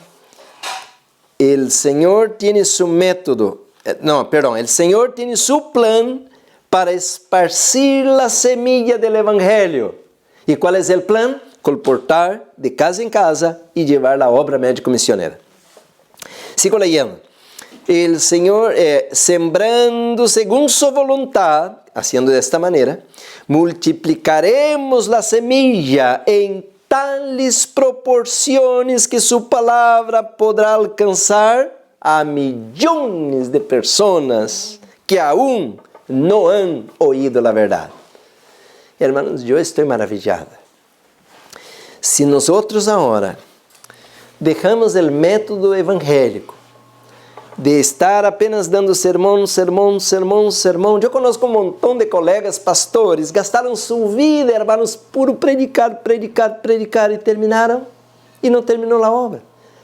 el Senhor tiene su método, el Senhor tiene su plan para esparcir la semilla del evangelio. E qual é o plano? Colportar de casa em casa e levar a obra médico-missioneira. Sigo leyendo. El Senhor, sembrando según su voluntad, haciendo de esta manera, multiplicaremos la semilla en tales proporciones que su palabra podrá alcanzar a millones de personas que aún no han oído la verdad. Hermanos, eu estou maravilhada. Se nós agora deixamos o método evangélico de estar apenas dando sermão, eu conheço um montão de colegas pastores, gastaram sua vida, hermanos, puro predicar, e terminaram, e não terminou a obra.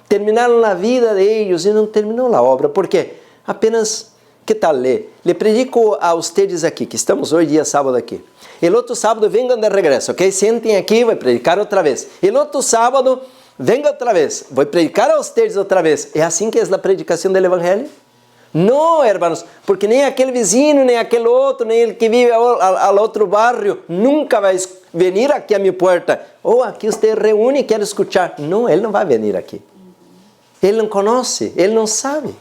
Terminaram a vida de eles e não terminou a obra, porque apenas, que tal le predico a vocês aqui, que estamos hoje dia sábado aqui. El outro sábado vengan de regresso, ok? Sentem aqui, vou predicar outra vez. El outro sábado, venga outra vez, vou predicar a vocês outra vez. É assim que é a predicação do Evangelho? Não, hermanos, porque nem aquele vizinho, nem aquele outro, nem ele que vive ao outro barrio, nunca vai vir aqui a minha porta. Ou aqui você reúne e quer escutar. Não, ele não vai vir aqui. Ele não conhece, ele não sabe.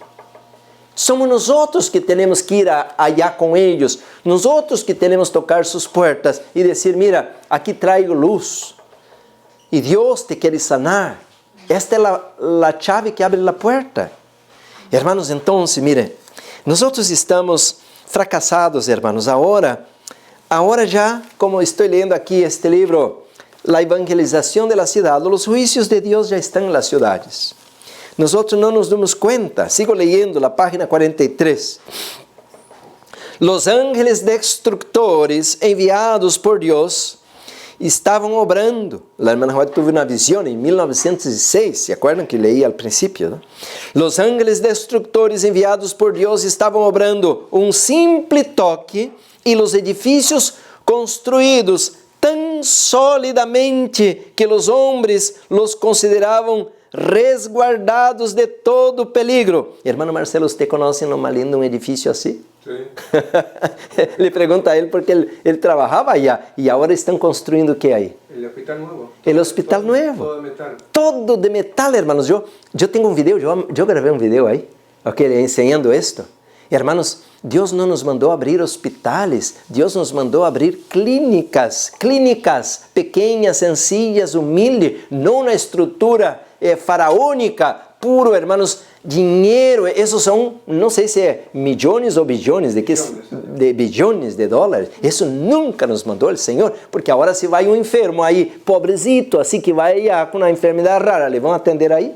Somos nós outros que temos que ir allá com eles, nós outros que temos que tocar suas portas e dizer, mira, aqui trago luz, e Deus te quer sanar. Esta é a chave que abre a porta. Hermanos, então, mire, nós outros estamos fracassados, hermanos. Agora já, como estou lendo aqui este livro, La evangelização de la ciudad, os juízos de Deus já estão nas cidades. Nós não nos damos conta. Sigo leyendo a página 43. Los ángeles destructores enviados por Deus estavam obrando. A irmã Juan teve uma visão em 1906, ¿se acuerdan que leí al principio? ¿No? Los ángeles destructores enviados por Deus estavam obrando um simple toque e os edifícios construídos tão solidamente que os homens los consideravam resguardados de todo peligro. Hermano Marcelo, ¿usted conoce en Loma Linda un edificio así? Sí. Le pregunta a él porque él trabajaba allá y ahora están construyendo ¿qué ahí? El hospital nuevo. El hospital nuevo. Todo de metal. Todo de metal, hermanos. Yo tengo un video, yo grabé un video ahí, okay, enseñando esto. Hermanos, Deus não nos mandou abrir hospitais, Deus nos mandou abrir clínicas pequenas, sencillas, humildes, não na estrutura faraônica, puro, hermanos, dinheiro, esses são, não sei se é milhões ou bilhões, de bilhões de dólares, isso nunca nos mandou o Senhor, porque agora se vai um enfermo aí, pobrecito, assim que vai com uma enfermidade rara, le vão atender aí?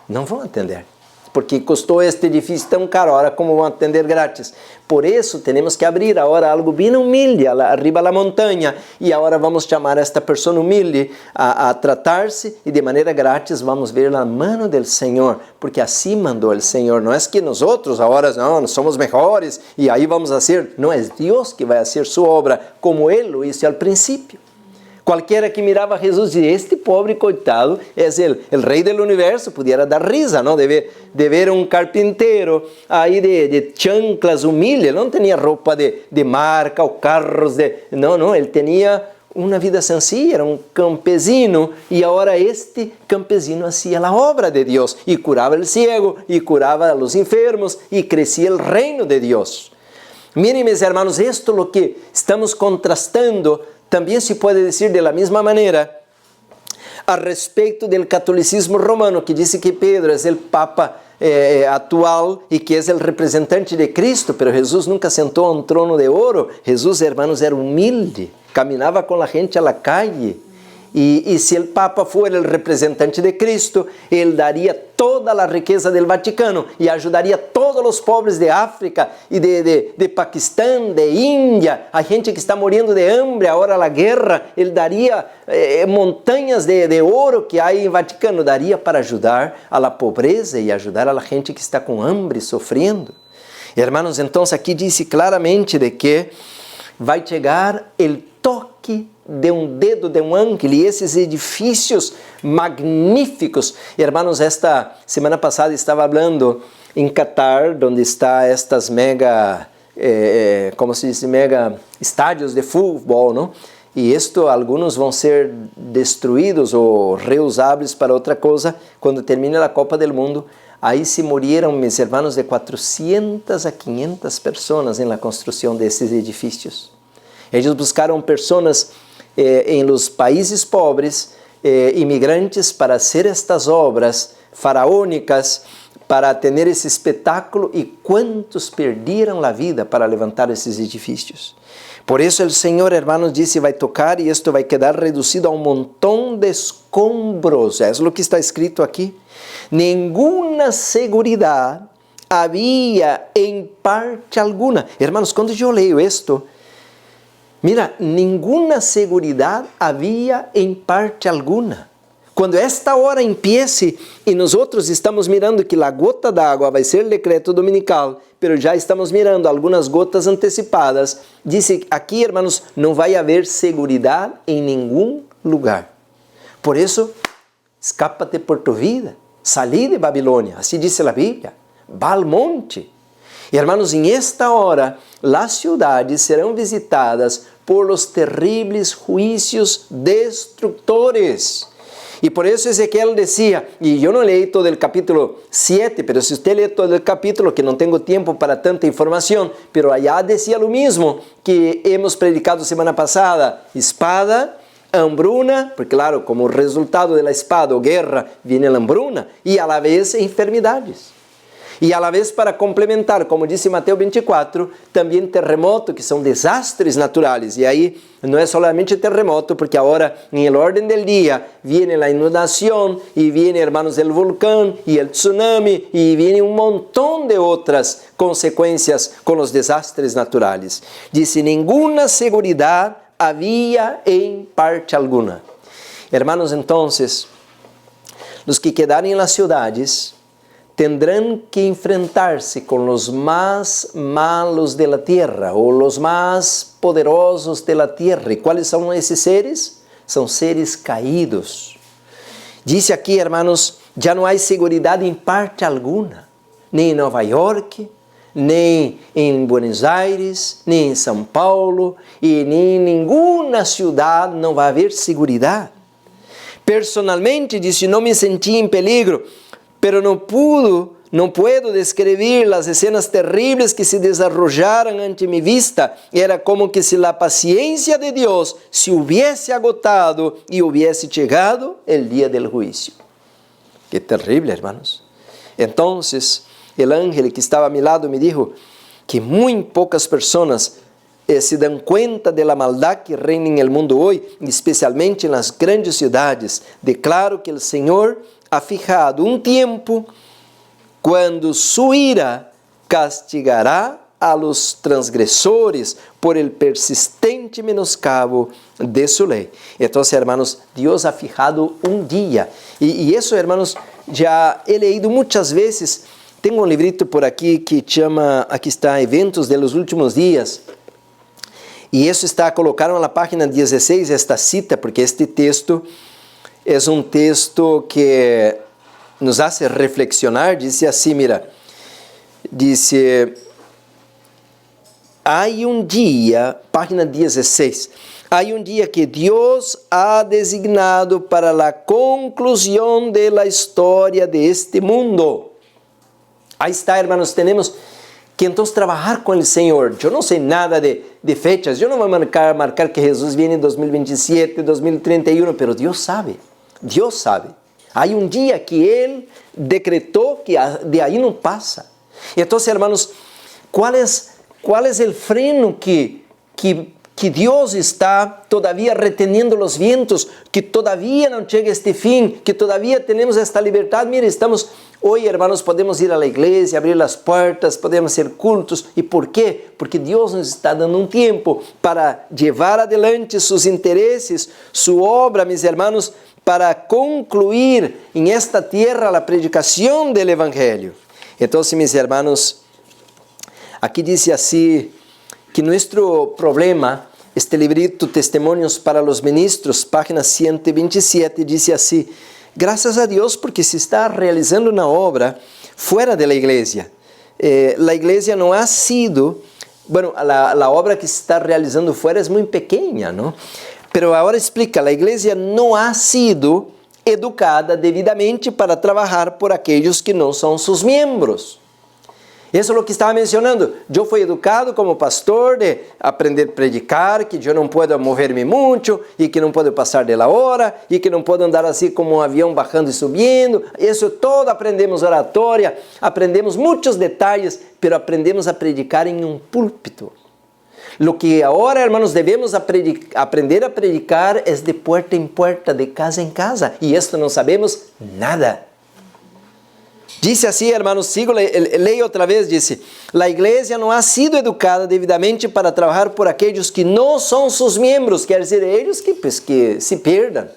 Não vão atender. porque custou este edifício tão caro, ahora como vão atender grátis? Por isso temos que abrir agora algo bem humilde, arriba da montanha, e agora vamos chamar esta pessoa humilde a tratar-se, e de maneira grátis vamos ver a mão do Senhor, porque assim mandou o Senhor. Não é que nós outros agora não somos melhores, e aí vamos fazer. Não, é Deus que vai fazer sua obra, como Ele lo hizo al princípio. Qualquer que mirava a Jesus dizia, este pobre coitado é o rei do universo, pudiera dar risa, não? De ver um carpinteiro aí de chanclas humilde, ele não tinha roupa de marca ou carros não, ele tinha uma vida sencilla, era um campesino, e agora este campesino hacía a obra de Deus, e curava o ciego, e curava os enfermos, e crescia o reino de Deus. Miren, mis hermanos, esto é o que estamos contrastando. Também se pode dizer de la mesma maneira a respeito do catolicismo romano, que diz que Pedro é o Papa atual e que é o representante de Cristo, pero Jesus nunca sentou a um trono de ouro. Jesus, hermanos, era humilde, caminhava com a gente a la calle. E se o Papa for o representante de Cristo, ele daria toda a riqueza do Vaticano e ajudaria todos os pobres de África e de Paquistão, de Índia, a gente que está morrendo de hambre, agora a guerra. Ele daria montanhas de ouro que há em Vaticano, daria para ajudar a la pobreza e ajudar a gente que está com hambre, sofrendo. Hermanos, então aqui diz claramente de que vai chegar o toque de um dedo de um ángel, e esses edifícios magníficos. Hermanos, esta semana passada estava falando em Qatar, onde está estas mega, como se diz, mega estádios de futebol, não? E alguns vão ser destruídos ou reusáveis para outra coisa quando termine a Copa do Mundo. Aí se morreram, meus irmãos, de 400 a 500 pessoas na construção desses edifícios. Eles buscaram pessoas em los países pobres, imigrantes, para hacer estas obras faraônicas, para ter esse espetáculo, e quantos perderam a vida para levantar esses edifícios. Por isso o Senhor, hermanos, disse, vai tocar e isto vai quedar reduzido a um montão de escombros. É o que está escrito aqui. Nenhuma seguridade havia em parte alguma. Hermanos, quando eu leio isto, mira, nenhuma seguridade havia em parte alguma. Quando esta hora empiece e nós outros estamos mirando que a gota d'água vai ser o decreto dominical, pero já estamos mirando algumas gotas antecipadas, disse aqui, irmãos, não vai haver seguridade em nenhum lugar. Por isso, escapa-te por tu vida, salí de Babilônia, assim diz a Bíblia, vá ao monte. E, irmãos, em esta hora, as cidades serão visitadas por los terríveis juízos destructores. E por isso Ezequiel dizia, e eu não leí todo o capítulo 7, mas se você lê todo o capítulo, que não tenho tempo para tanta informação, mas allá dizia o mesmo que hemos predicado semana passada: espada, hambruna, porque claro, como resultado da espada ou guerra, vem a hambruna, e a la vez enfermidades. E a la vez, para complementar, como disse Mateus 24, também terremoto, que são desastres naturais. E aí não é solamente terremoto, porque agora, em ordem do dia, vem a inundação, e vem, hermanos, o vulcão, e o tsunami, e vem um montão de outras consequências com os desastres naturais. Disse, nenhuma seguridade havia em parte alguma. Hermanos, então, os que quedarem nas cidades tendrán que enfrentar-se com os mais malos de la tierra, ou os mais poderosos de la tierra. E quais são esses seres? São seres caídos. Diz aqui, hermanos, já não há segurança em parte alguma, nem em Nova York, nem em Buenos Aires, nem em São Paulo, e nem em nenhuma cidade não vai haver segurança. Personalmente, disse, não me senti em peligro, pero não puedo descrever as cenas terríveis que se desarrollaram ante mi vista. Era como que se a paciência de Deus se hubiese agotado e hubiese chegado o dia del juízo. Que terrível, hermanos. Então, o ángel que estava a mi lado me dijo que muito poucas pessoas se dão conta da maldade que reina no mundo hoje, especialmente nas grandes cidades. Declaro que o Senhor ha fijado um tempo quando su ira castigará a los transgresores por el persistente menoscabo de su ley. Entonces, hermanos, Dios ha fijado un día. Y eso, hermanos, ya he leído muchas veces. Tengo un librito por aquí que llama, aquí está, Eventos de los Últimos Días. Y eso está, colocaron en la página 16 esta cita, porque este texto es un texto que nos hace reflexionar. Dice así, mira, dice, hay un día, página 16, hay un día que Dios ha designado para la conclusión de la historia de este mundo. Ahí está, hermanos, tenemos que entonces trabajar con el Señor. Yo no sé nada de fechas, yo no voy a marcar que Jesús viene en 2027, 2031, pero Dios sabe, Dios sabe. Hay un día que Él decretó que de ahí no pasa. Entonces, hermanos, ¿cuál es el freno que Dios está todavía reteniendo los vientos, que todavía no llega este fin, que todavía tenemos esta libertad? Mire, estamos hoy, hermanos, podemos ir a la iglesia, abrir las puertas, podemos hacer cultos. ¿Y por qué? Porque Dios nos está dando un tiempo para llevar adelante sus intereses, su obra, mis hermanos, para concluir en esta tierra la predicación del Evangelio. Entonces, mis hermanos, aquí dice así, que nuestro problema, este librito Testimonios para los Ministros, página 127, dice así: gracias a Dios porque se está realizando una obra fuera de la iglesia. La iglesia no ha sido, bueno, la obra que se está realizando fuera es muy pequeña, ¿no? Pero ahora explica, la iglesia no ha sido educada debidamente para trabajar por aquellos que no son sus miembros. Eso es lo que estaba mencionando. Yo fui educado como pastor de aprender a predicar, que yo no puedo moverme mucho, y que no puedo pasar de la hora, y que no puedo andar así como un avión bajando y subiendo. Eso todo aprendemos oratoria, aprendemos muchos detalles, pero aprendemos a predicar en un púlpito. Lo que ahora, hermanos, debemos aprender a predicar es de puerta en puerta, de casa en casa, y esto no sabemos nada. Dice así, hermanos, sigo, leio otra vez, dice, la iglesia no ha sido educada debidamente para trabajar por aquellos que no son sus miembros, quer dizer, ellos que se pierdan.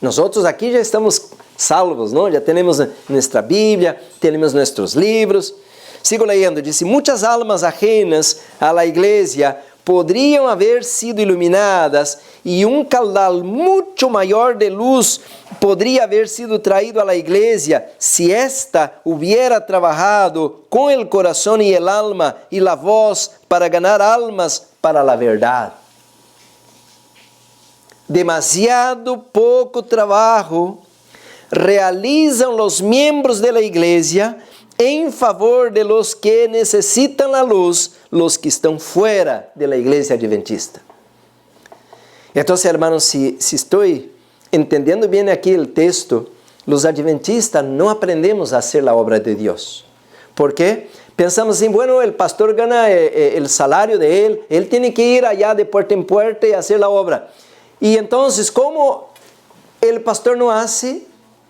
Nosotros aquí ya estamos salvos, ¿no? Ya tenemos nuestra Biblia, tenemos nuestros libros. Sigo leyendo, dice, muchas almas ajenas a la iglesia podrían haber sido iluminadas y un caudal mucho mayor de luz podría haber sido traído a la iglesia si ésta hubiera trabajado con el corazón y el alma y la voz para ganar almas para la verdad. Demasiado poco trabajo realizan los miembros de la iglesia en favor de los que necesitan la luz, los que están fuera de la iglesia adventista. Entonces, hermanos, si estoy entendiendo bien aquí el texto, los adventistas no aprendemos a hacer la obra de Dios. ¿Por qué? Pensamos assim, bueno, el pastor gana el salario de él tiene que ir allá de puerta en puerta y hacer la obra. Y entonces, ¿cómo el pastor no hace?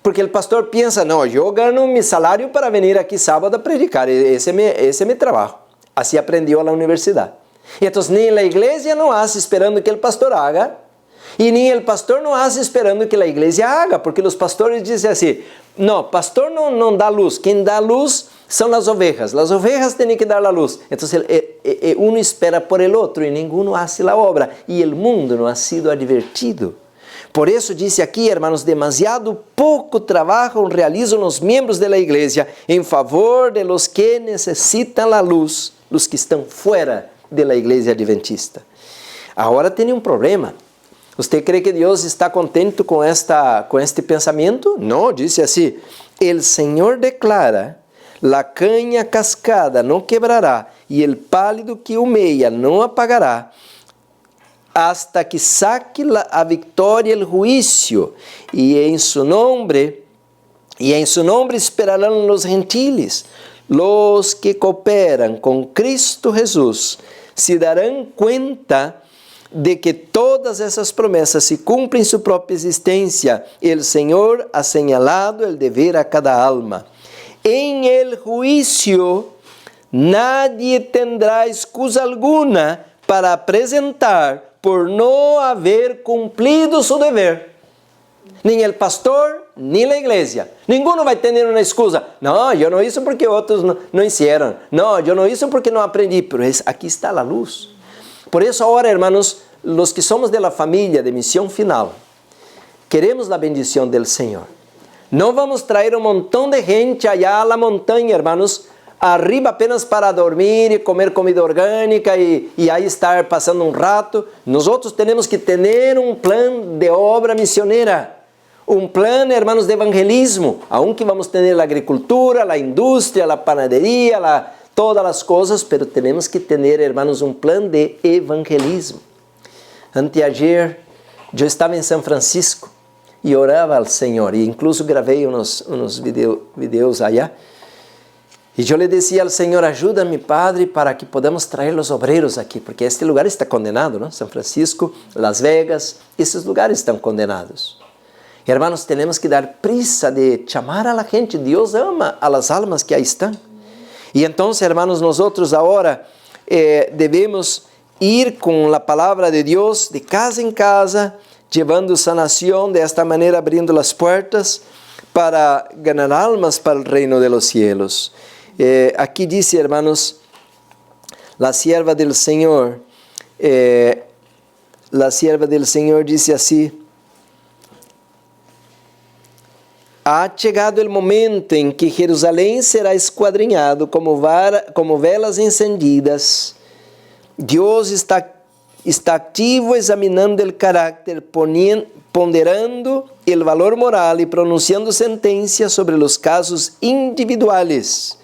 Porque el pastor piensa, no, yo gano mi salario para venir aquí sábado a predicar, ese es mi trabajo. Así aprendió a la universidad. Entonces, ni la iglesia no hace esperando que el pastor haga, y ni el pastor no hace esperando que la iglesia haga, porque los pastores dicen así, no, pastor no da luz, quien da luz son las ovejas tienen que dar la luz. Entonces, uno espera por el otro y ninguno hace la obra, y el mundo no ha sido advertido. Por eso dice aquí, hermanos, demasiado poco trabajo realizan los miembros de la iglesia en favor de los que necesitan la luz, los que están fuera de la iglesia adventista. Ahora tiene un problema. ¿Usted cree que Dios está contento con este pensamiento? No, dice así, el Señor declara, la caña cascada no quebrará y el pálido que humeia no apagará, hasta que saque a victoria el juicio, y en su nombre esperarán los gentiles. Los que cooperan con Cristo Jesús se darán cuenta de que todas esas promesas se cumplen en su propia existencia. El Señor ha señalado el deber a cada alma. en el juicio nadie tendrá excusa alguna para presentar por no haber cumprido su dever. Nem el pastor, nem a igreja. Ninguno vai ter uma excusa. Não, eu não hice porque outros não hicieron. Não, eu não hice porque não aprendi. Pero aqui está a luz. Por isso agora, hermanos, los que somos de la familia de misión final, queremos la bendición del Señor. No vamos traer un montón de gente allá a la montaña, hermanos, arriba apenas para dormir y comer comida orgánica y ahí estar pasando un rato. Nosotros tenemos que tener un plan de obra misionera, un plan, hermanos, de evangelismo, aunque vamos a tener la agricultura, la industria, la panadería, todas las cosas, pero tenemos que tener, hermanos, un plan de evangelismo. Anteayer, eu estava em São Francisco e orava ao Senhor, e incluso gravei uns videos allá. E eu lhe dizia ao Senhor, ajuda-me, Padre, para que podamos trazer os obreiros aqui, porque este lugar está condenado, não? São Francisco, Las Vegas, esses lugares estão condenados. Hermanos, temos que dar prisa de chamar a la gente. Deus ama a las almas que aí estão. E então, hermanos, nós agora devemos ir com a palavra de Deus de casa em casa, llevando sanação, de esta maneira abrindo as portas para ganhar almas para o reino de los cielos. Aqui diz, hermanos, la sierva del Senhor diz assim: ha chegado o momento em que Jerusalém será esquadrinhado como velas encendidas. Deus está ativo examinando o caráter, ponderando o valor moral e pronunciando sentencias sobre os casos individuales.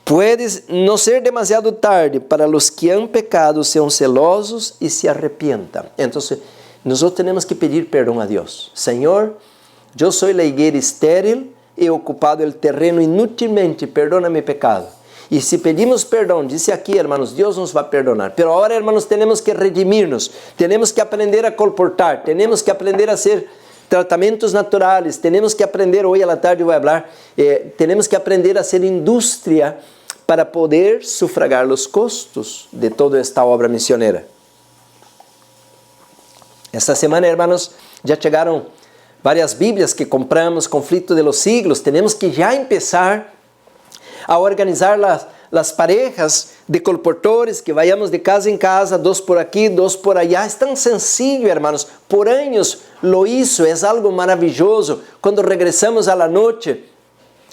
Puede não ser demasiado tarde para os que han pecado, sean celosos e se arrepientam. Então, nós temos que pedir perdão a Deus. Senhor, eu sou a higuera estéril, he ocupado o terreno inutilmente, perdona meu pecado. E se pedimos perdão, disse aqui, hermanos, Deus nos vai perdonar. Pero agora, hermanos, temos que redimir-nos, temos que aprender a colportar, temos que aprender a hacer tratamentos naturais, temos que aprender, hoje à la tarde eu vou falar, temos que aprender a hacer indústria para poder sufragar os custos de toda esta obra missioneira. Esta semana, hermanos, já chegaram várias Bíblias que compramos, Conflito de los Siglos. Temos que já começar a organizar las parejas de colportores, que vayamos de casa en casa, dos por aquí, dos por allá. Es tan sencillo, hermanos. Por años lo hizo, es algo maravilloso. Cuando regresamos a la noche,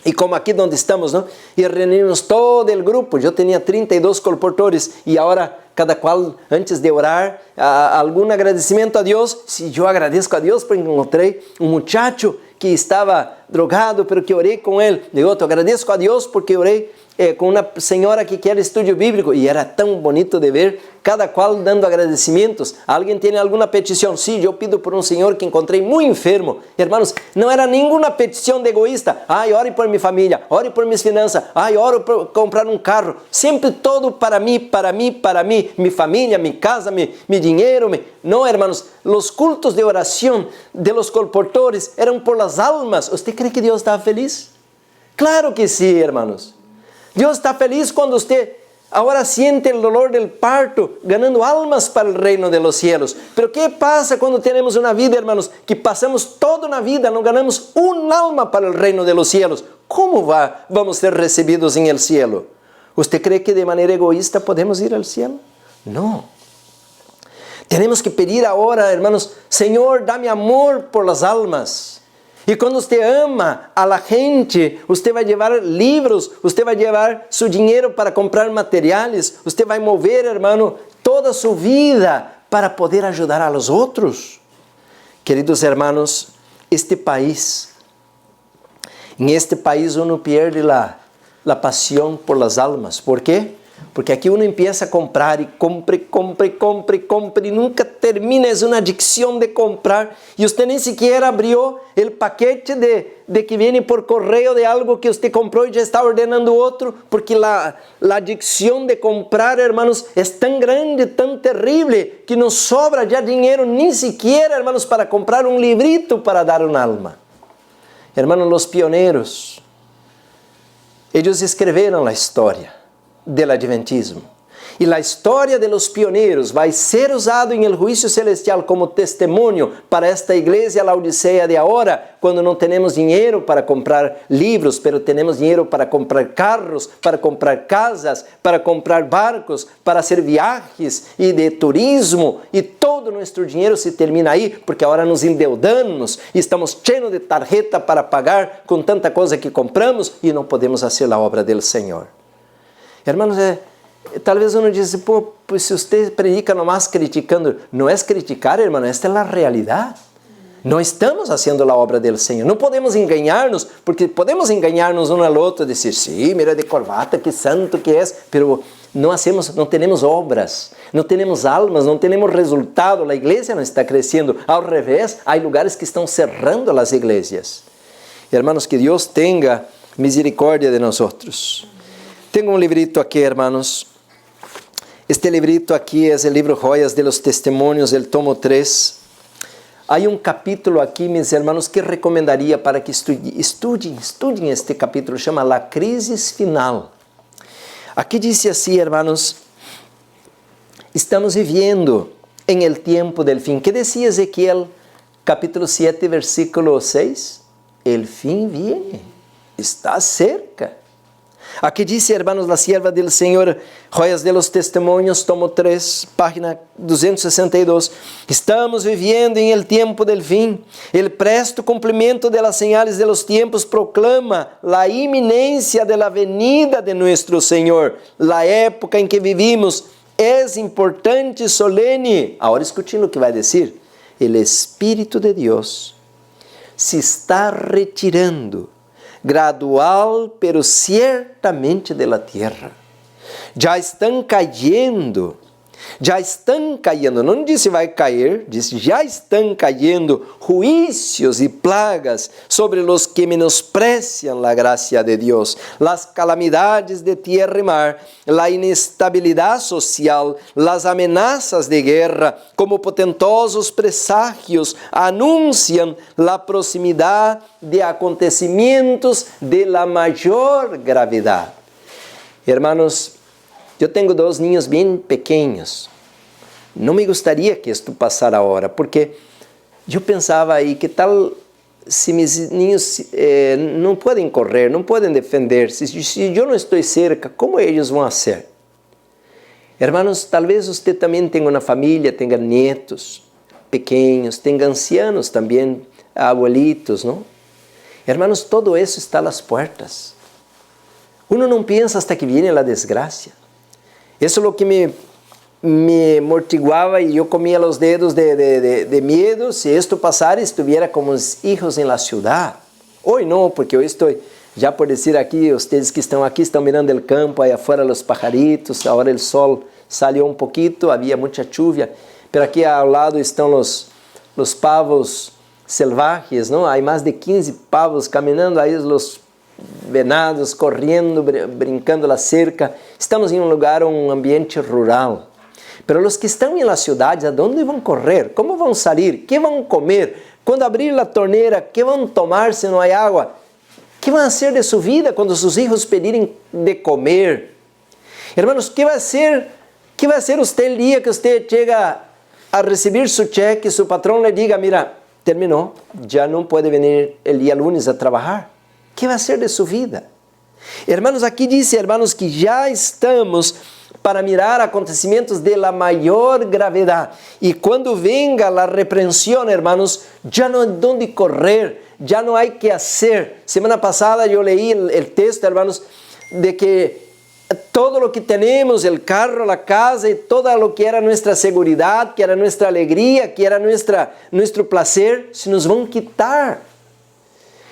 y como aquí donde estamos, ¿no? Y reunimos todo el grupo. Yo tenía 32 colportores y ahora cada cual, antes de orar, algún agradecimiento a Dios. Si yo agradezco a Dios porque encontré un muchacho que estava drogado, pero que orei com ele. Digo, eu agradeço a Deus porque orei com uma senhora que quer estudo bíblico. E era tão bonito de ver, cada qual dando agradecimentos. Alguém tem alguma petição? Sim, eu pido por um senhor que encontrei muito enfermo. Hermanos, não era nenhuma petição de egoísta. Ai, ore por minha família, ore por minhas finanças. Ai, oro por comprar um carro. Sempre todo para mim, para mim, para mim. Minha família, minha casa, meu dinheiro. Não, hermanos, os cultos de oração de los colportores eram por las almas. ¿Usted cree que Deus está feliz? Claro que sim, hermanos. Deus está feliz quando você agora siente o dolor del parto, ganando almas para o reino de los cielos. Pero ¿qué pasa quando temos uma vida, hermanos, que passamos toda uma vida, não ganamos alma para o reino de los cielos? Como vamos ser recebidos em el cielo? ¿Usted cree que de maneira egoísta podemos ir al cielo? Não. Temos que pedir agora, hermanos, Senhor, dá-me amor por las almas. E quando você ama a la gente, você vai levar livros, você vai levar seu dinheiro para comprar materiais, você vai mover, hermano, toda a sua vida para poder ajudar a los outros. Queridos hermanos, em este país uno perde la pasión por las almas. ¿Por quê? Porque aqui uno empieza a comprar e compra e nunca termina. É uma adicção de comprar e você nem sequer abriu o paquete de que vem por correio de algo que você comprou e já está ordenando outro, porque a adicção de comprar, hermanos, é tão grande, tão terrível, que não sobra já dinheiro nem sequer, hermanos, para comprar um librito para dar uma alma. Hermanos, os pioneiros Eles escreveram a história do Adventismo. E a história de los pioneiros vai ser usado em el juízo celestial como testemunho para esta igreja Laodiceia de agora, quando não temos dinheiro para comprar livros, pero temos dinheiro para comprar carros, para comprar casas, para comprar barcos, para fazer viagens e de turismo, e todo nosso dinheiro se termina aí, porque agora nos endeudamos e estamos cheios de tarjeta para pagar com tanta coisa que compramos e não podemos fazer a obra do Senhor. Hermanos, talvez uno diz, pô, pues se você predica nomás criticando, não é criticar, irmão, esta é a realidade. Não estamos fazendo a obra do Senhor. Não podemos enganar-nos, porque podemos enganar-nos um ao outro, dizer, sim, mira de corbata, que santo que é, pero não temos obras, não temos almas, não temos resultado, a igreja não está crescendo. Ao revés, há lugares que estão cerrando as igrejas. Hermanos, que Deus tenha misericórdia de nós outros. Tenho librito aqui, hermanos. Este librito aqui é o livro Joias de los Testimonios, el tomo 3. Há capítulo aqui, meus hermanos, que recomendaria para que estudiem este capítulo, chama La Crisis Final. Aqui diz assim, hermanos, estamos vivendo em el tiempo del fin. Que decía Ezequiel, capítulo 7, versículo 6? El fin viene, está cerca. Aqui diz, hermanos, la sierva del Senhor, Joias de los Testimonios, tomo 3, página 262. Estamos vivendo em el tiempo del fin. El presto cumprimento de las señales de los tiempos proclama la iminência de la venida de nuestro Senhor. La época em que vivimos é importante e solene. Agora escutando o que vai dizer. El Espírito de Deus se está retirando gradual, pero ciertamente de la tierra. Já estão caindo, não disse vai cair, disse já estão caindo juízos e plagas sobre los que menospreciam a graça de Deus, las calamidades de tierra e mar, la inestabilidade social, las amenazas de guerra, como potentosos presagios, anunciam la proximidade de acontecimentos de la maior gravidade. Hermanos, eu tenho 2 niños bem pequenos. Não me gostaria que isto passara agora, porque eu pensava aí, que tal se meus niños não podem correr, não podem defender-se, se eu não estou cerca, como eles vão fazer? Hermanos, talvez você também tenha uma família, tenha netos pequenos, tenha ancianos também, abuelitos, não? Hermanos, todo isso está às portas. Uno não pensa hasta que viene a desgraça. Isso é o que me mortiguava e eu comia os dedos de medo se isto passar estivesse como os filhos em la ciudad. Hoje não, porque eu estou, já por dizer aqui, vocês que estão aqui estão mirando o campo, aí afuera os pajaritos, agora o sol salió um pouquito, havia muita chuva, mas aqui ao lado estão os pavos selvagens, não? Há mais de 15 pavos caminhando, aí os venados correndo, brincando na cerca. Estamos em um lugar, um ambiente rural. Pero os que estão em las cidades, aonde vão correr? Como vão sair? Que vão comer? Quando abrir a torneira, que vão tomar se não há água? Que vão ser de sua vida quando seus filhos pedirem de comer? Hermanos, que vai ser você o dia que você chega a receber seu cheque, seu patrão lhe diga, mira, terminou, já não pode vir o dia lunes a trabalhar? Que vai ser de sua vida? Hermanos, aqui diz, hermanos, que já estamos para mirar acontecimentos de la maior gravidade. E quando venga a repreensão, hermanos, já não há onde correr, já não há que fazer. Semana passada eu leí o texto, hermanos, de que todo o que temos, o carro, a casa e todo o que era nossa segurança, que era nossa alegria, que era nosso prazer, se nos vão quitar.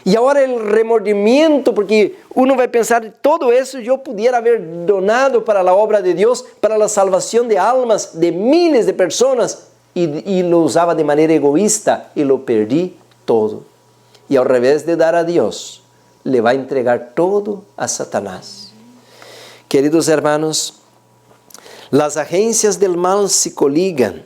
E agora o remordimento, porque uno vai pensar, todo isso eu pudiera haver donado para a obra de Deus, para a salvação de almas, de miles de pessoas, e lo usava de maneira egoísta, e lo perdi todo. E ao revés de dar a Deus, le vai entregar todo a Satanás. Queridos hermanos, las agências del mal se coligam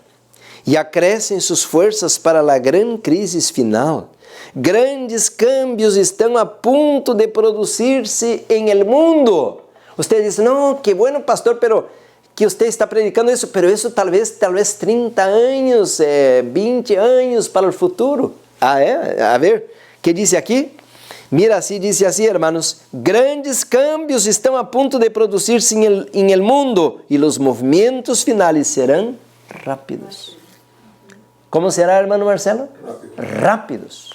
e acrescem suas forças para a gran crisis final. Grandes cambios estão a ponto de produzir-se em el mundo. Você diz, não, que bueno, pastor, pero que você está predicando isso, pero isso talvez 30 anos, 20 anos para o futuro. A ver, que diz aqui? Mira, assim, diz assim, hermanos, grandes cambios estão a ponto de produzir-se em el mundo e os movimentos finais serão rápidos. Como será, hermano Marcelo? Rápidos.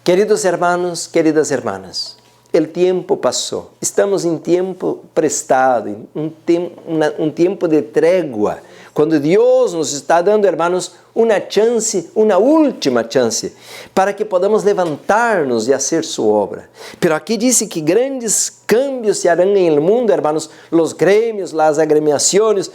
Queridos hermanos, queridas hermanas, o tempo passou. Estamos em tempo prestado, um tempo de trégua. Quando Deus nos está dando, hermanos, uma chance, uma última chance, para que podamos levantar-nos e fazer sua obra. Pero aqui diz que grandes cambios se harão em el mundo, hermanos, los gremios, las agremiaciones,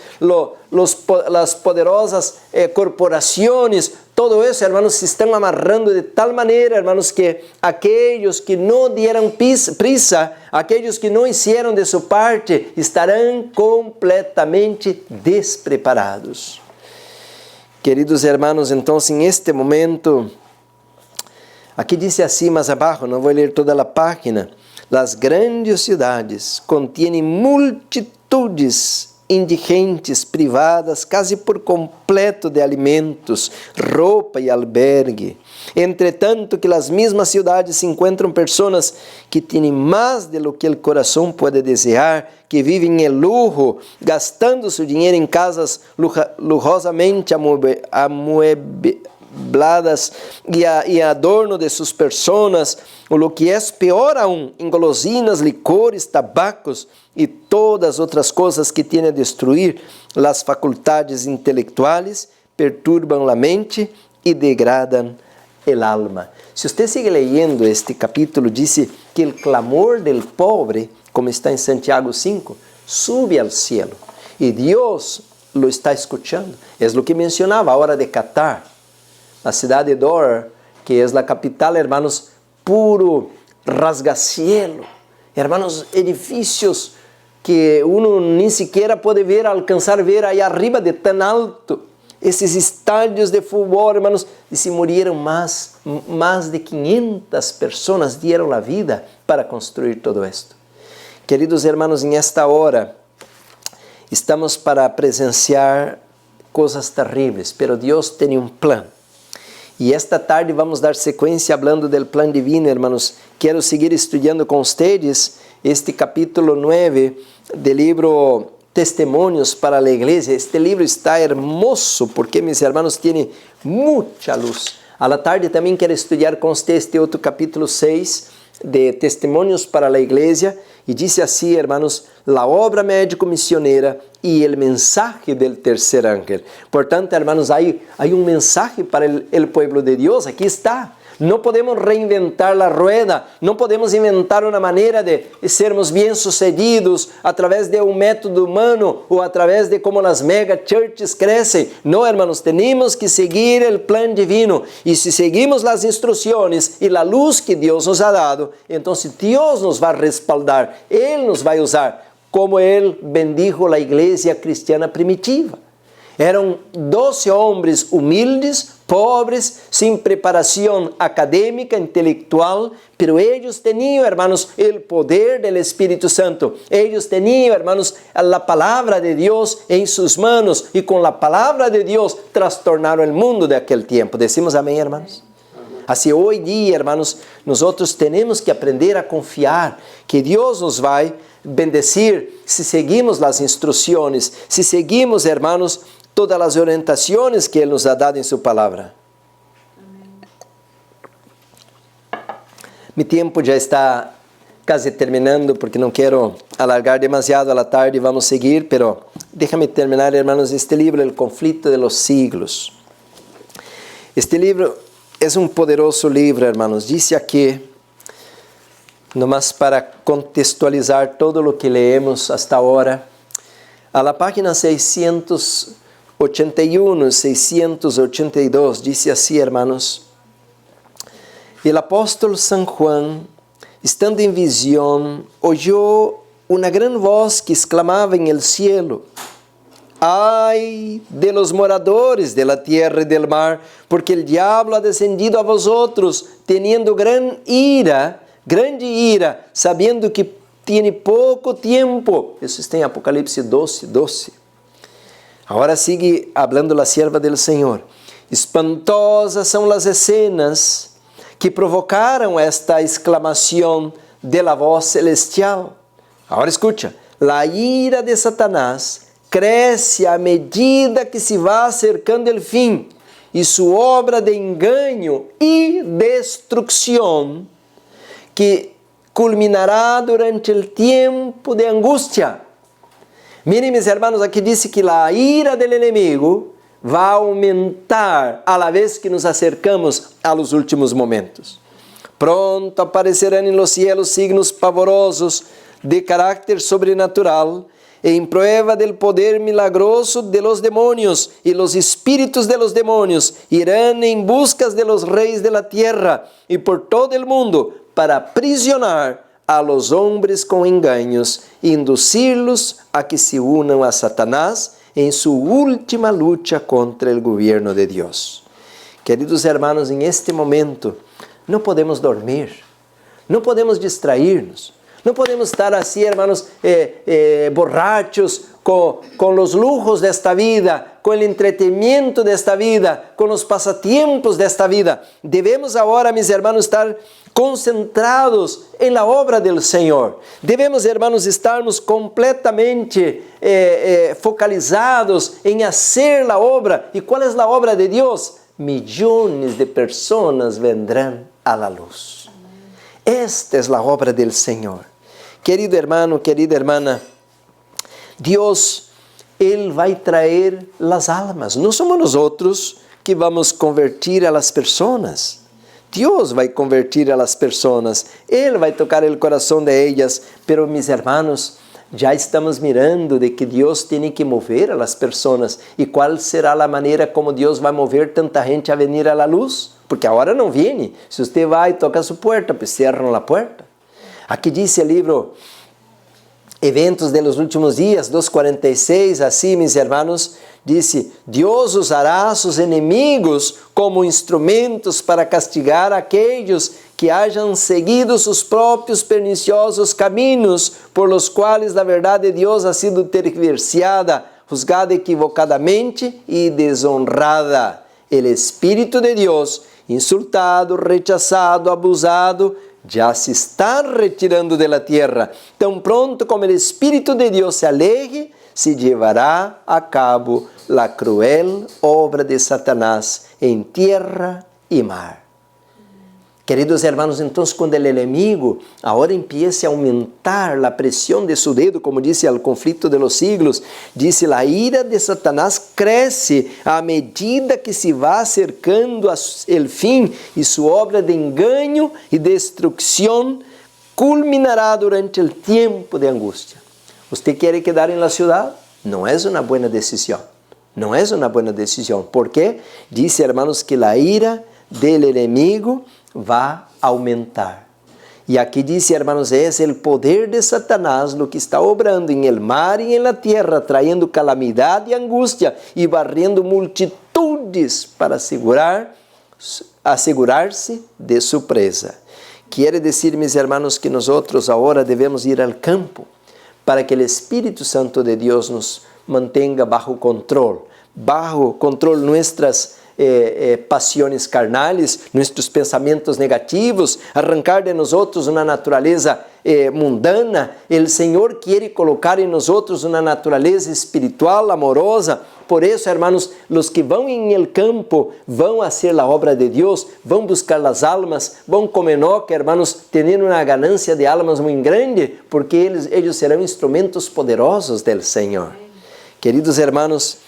las poderosas corporaciones, todo isso, hermanos, se estão amarrando de tal maneira, hermanos, que aqueles que não deram prisa, aqueles que não hicieron de sua parte, estarão completamente despreparados. Queridos hermanos, então, em este momento, aqui diz assim mais abaixo, não vou ler toda a página, as grandes cidades contêm multitudes indigentes, privadas quase por completo de alimentos, roupa e albergue. Entretanto, que nas mesmas cidades se encontram pessoas que têm mais de lo que o coração pode desejar, que vivem em luxo, gastando seu dinheiro em casas luxuosamente amuebladas e adorno de suas pessoas, ou lo que é pior aún, em golosinas, licores, tabacos e todas outras coisas que têm a destruir as faculdades intelectuais, perturbam a mente e degradam el alma. Se você sigue leyendo este capítulo, diz que o clamor del pobre, como está em Santiago 5, sube al cielo e Deus lo está escuchando. É o que mencionava a hora de Qatar, a cidade de Doha, que é a capital, hermanos, puro rasgacielo, hermanos, edifícios que uno nem sequer pode ver, alcançar a ver aí arriba de tão alto. Esses estádios de futebol, hermanos, e se morreram mais de 500 pessoas deram a vida para construir todo isto. Queridos hermanos, em esta hora estamos para presenciar coisas terríveis, pero Deus tem um plano. E esta tarde vamos dar sequência falando do plano divino, hermanos. Quero seguir estudando com vocês este capítulo 9 do livro Testemunhos para a Igreja. Este livro está hermoso porque, meus irmãos, tem muita luz. À la tarde também quero estudar com vocês este outro capítulo 6 de Testemunhos para a Igreja. E diz assim, hermanos, la obra médico-missionera e el mensaje del tercer ángel. Portanto, hermanos, hay un mensaje para el pueblo de Dios. Aquí está. No podemos reinventar la rueda. No podemos inventar una manera de sermos bien-sucedidos a través de un método humano o a través de como las mega churches crecen. No, hermanos, tenemos que seguir el plan divino. Y si seguimos las instrucciones y la luz que Dios nos ha dado, entonces Dios nos va a respaldar. Él nos va a usar, como Él bendijo la iglesia cristiana primitiva. Eram 12 homens humildes, pobres, sem preparação acadêmica, intelectual, pero eles tinham, hermanos, o poder do Espírito Santo. Eles tinham, hermanos, a palavra de Deus em suas manos e com a palavra de Deus trastornaram o mundo de aquele tempo. Decimos amém, hermanos? Assim, hoje em dia, hermanos, nós temos que aprender a confiar que Deus nos vai bendecir se seguimos as instruções, se seguimos, hermanos, todas as orientações que Ele nos ha dado em sua palavra. Meu tempo já está quase terminando, porque não quero alargar demasiado a la tarde, vamos seguir, pero déjame terminar, hermanos, este livro, El conflicto de los siglos. Este livro é um poderoso livro, hermanos. Diz aqui, nomás para contextualizar todo o que leemos hasta agora, a la página 681, 682, diz assim, hermanos: el apóstolo San Juan, estando em visão, oyó uma grande voz que exclamava em el cielo: Ay de los moradores de la tierra y del mar, porque el diablo ha descendido a vosotros, teniendo grande ira, sabiendo que tiene pouco tempo. Isso está em Apocalipse 12. Agora sigue hablando a sierva del Senhor. Espantosas são as escenas que provocaram esta exclamação de la voz celestial. Agora escucha, la ira de Satanás cresce à medida que se va acercando el fim, e sua obra de engano e destruição, que culminará durante o tempo de angústia. Miren, mis hermanos, aqui diz que a ira del inimigo vai aumentar a la vez que nos acercamos a los últimos momentos. Pronto aparecerão em los cielos signos pavorosos de carácter sobrenatural, em prueba del poder milagroso de los demonios, y los espíritus de los demonios irán en busca de los reyes de la tierra y por todo el mundo para aprisionar a los hombres con engaños e inducirlos a que se unan a Satanás en su última lucha contra el gobierno de Dios. Queridos hermanos, en este momento no podemos dormir, no podemos distrairnos. Não podemos estar assim, hermanos, borrachos com os lujos desta vida, com o entretenimento desta vida, com os passatempos desta vida. Devemos agora, mis hermanos, estar concentrados em la obra del Senhor. Devemos, hermanos, estarmos completamente focalizados em fazer a obra. E qual é a obra de Deus? Milhões de pessoas vendrão a la luz. Esta é a obra del Senhor. Querido hermano, querida hermana, Deus, Ele vai trazer as almas. Não somos nós outros que vamos convertir a las pessoas. Deus vai convertir a las pessoas. Ele vai tocar o coração de ellas. Pero, mis hermanos, já estamos mirando de que Deus tem que mover a las pessoas. E qual será a maneira como Deus vai mover tanta gente a venir a la luz? Porque agora não vem. Se você vai e toca a sua porta, pues cerram a porta. Aqui diz o livro Eventos de los Últimos Dias, 2:46, assim, mis hermanos, diz: Deus usará seus inimigos como instrumentos para castigar aqueles que hayan seguido seus próprios perniciosos caminhos, por los quais a verdade de Deus ha sido tergiversada, juzgada equivocadamente e desonrada. El Espírito de Deus, insultado, rechazado, abusado, já se está retirando da terra. Tão pronto como o Espírito de Deus se aleje, se llevará a cabo a cruel obra de Satanás em terra e mar. Queridos hermanos, então, quando o inimigo agora empiece a aumentar a pressão de seu dedo, como disse ao conflito de los siglos, disse: a ira de Satanás cresce à medida que se va acercando el fim, e sua obra de engano e destruição culminará durante o tempo de angústia. Você quer quedar em la ciudad? Não é uma boa decisão. Não é uma boa decisão. ¿Por quê? Dice, hermanos, que a ira del inimigo va a aumentar. E aqui diz, hermanos, é o poder de Satanás lo que está obrando em el mar e em la tierra, trayendo calamidade e angústia e barrendo multitudes para assegurar-se de sua presa. Quer dizer, mis hermanos, que nós agora devemos ir ao campo para que o Espírito Santo de Deus nos mantenha bajo controle nossas pasiones carnales, nuestros pensamientos negativos, arrancar de nosotros una naturaleza mundana. El Señor quiere colocar en nosotros una naturaleza espiritual, amorosa. Por eso, hermanos, los que van en el campo van a hacer la obra de Dios, van buscar las almas, van como Enoque, hermanos, tener una ganancia de almas muy grande, porque ellos serán instrumentos poderosos del Señor. Queridos hermanos,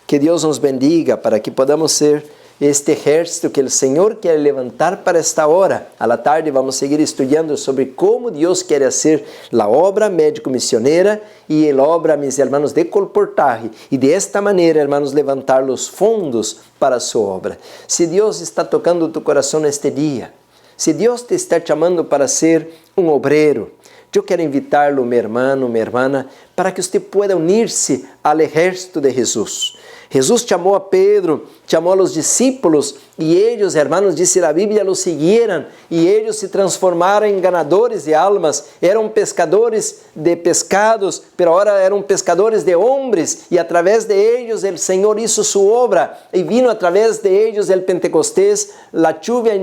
que Deus nos bendiga para que podamos ser este ejército que o Senhor quer levantar para esta hora. A la tarde vamos seguir estudando sobre como Deus quer fazer a obra médico-missioneira e a obra, mis hermanos, de colportaje. E de esta maneira, hermanos, levantar os fundos para a sua obra. Se Deus está tocando tu coração neste dia, se Deus te está chamando para ser um obreiro, Eu quero invitar-lo, meu irmão, minha irmã, para que você pueda unir-se ao exército de Jesus. Jesus chamou a Pedro, chamou a los discípulos e eles, hermanos, dice a Bíblia, los siguieran e eles se transformaram em ganadores de almas. Eram pescadores de pescados, pero agora eram pescadores de homens e através de eles o Senhor hizo sua obra e vino através de eles el Pentecostés, la lluvia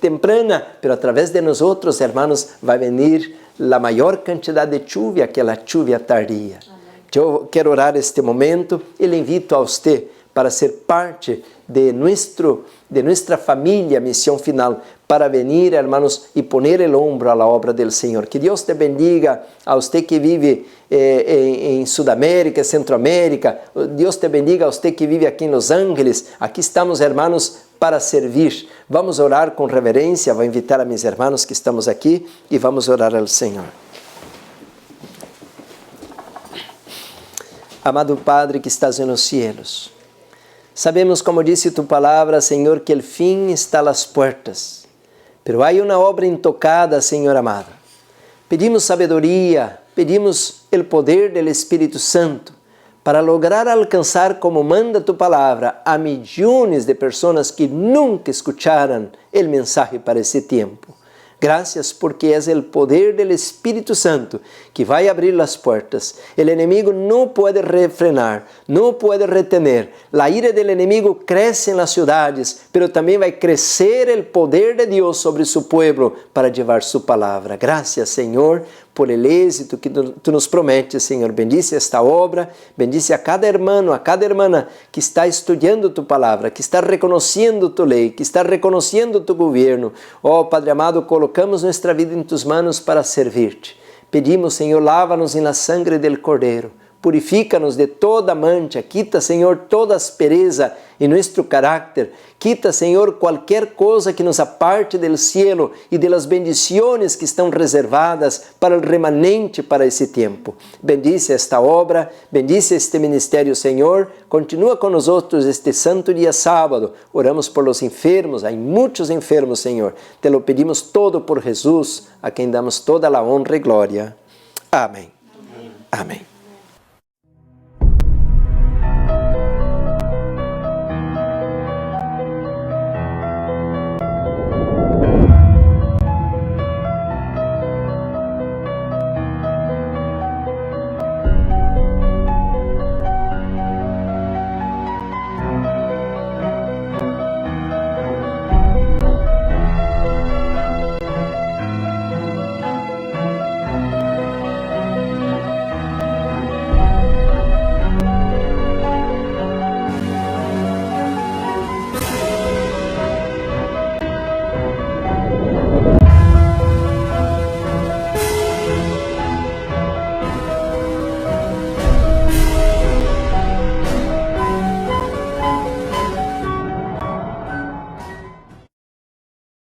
temprana, pero através de nós, hermanos, vai venir a maior quantidade de lluvia que a lluvia tardia. Eu quero orar este momento e lhe invito a você para ser parte de nuestra família Missão Final, para venir, hermanos, e poner el hombro a la obra del Senhor. Que Deus te bendiga a você que vive em Sudamérica, Centroamérica. Deus te bendiga a você que vive aqui em Los Ángeles. Aqui estamos, hermanos, para servir. Vamos orar com reverência. Vou invitar a meus irmãos que estamos aqui e vamos orar ao Senhor. Amado Padre que estás nos cielos, sabemos, como disse tu palavra, Senhor, que o fim está às portas, pero há uma obra intocada, Senhor amado. Pedimos sabedoria, pedimos o poder do Espírito Santo para lograr alcançar, como manda tu palavra, a milhões de pessoas que nunca escutaram o mensagem para esse tempo. Gracias porque é o poder do Espírito Santo que vai abrir as portas. O inimigo não pode refrenar, não pode retener. A ira do inimigo cresce nas cidades, pero também vai crescer o poder de Deus sobre seu povo para levar sua palavra. Gracias, Senhor, por el êxito que tu nos prometes, Senhor. Bendice esta obra, bendice a cada irmão, a cada irmã que está estudando tu palavra, que está reconhecendo tu lei, que está reconhecendo tu governo. Oh, Padre amado, colocamos nossa vida em tus manos para servir-te. Pedimos, Senhor, lava-nos na sangre del Cordeiro. Purifica-nos de toda mancha, quita, Senhor, toda aspereza em nosso caráter, quita, Senhor, qualquer coisa que nos aparte do cielo e das bendições que estão reservadas para o remanente para esse tempo. Bendice esta obra, bendice este ministério, Senhor, continua com nós este santo dia sábado, oramos por los enfermos, há muitos enfermos, Senhor, te lo pedimos todo por Jesus, a quem damos toda a honra e glória. Amém. Amém.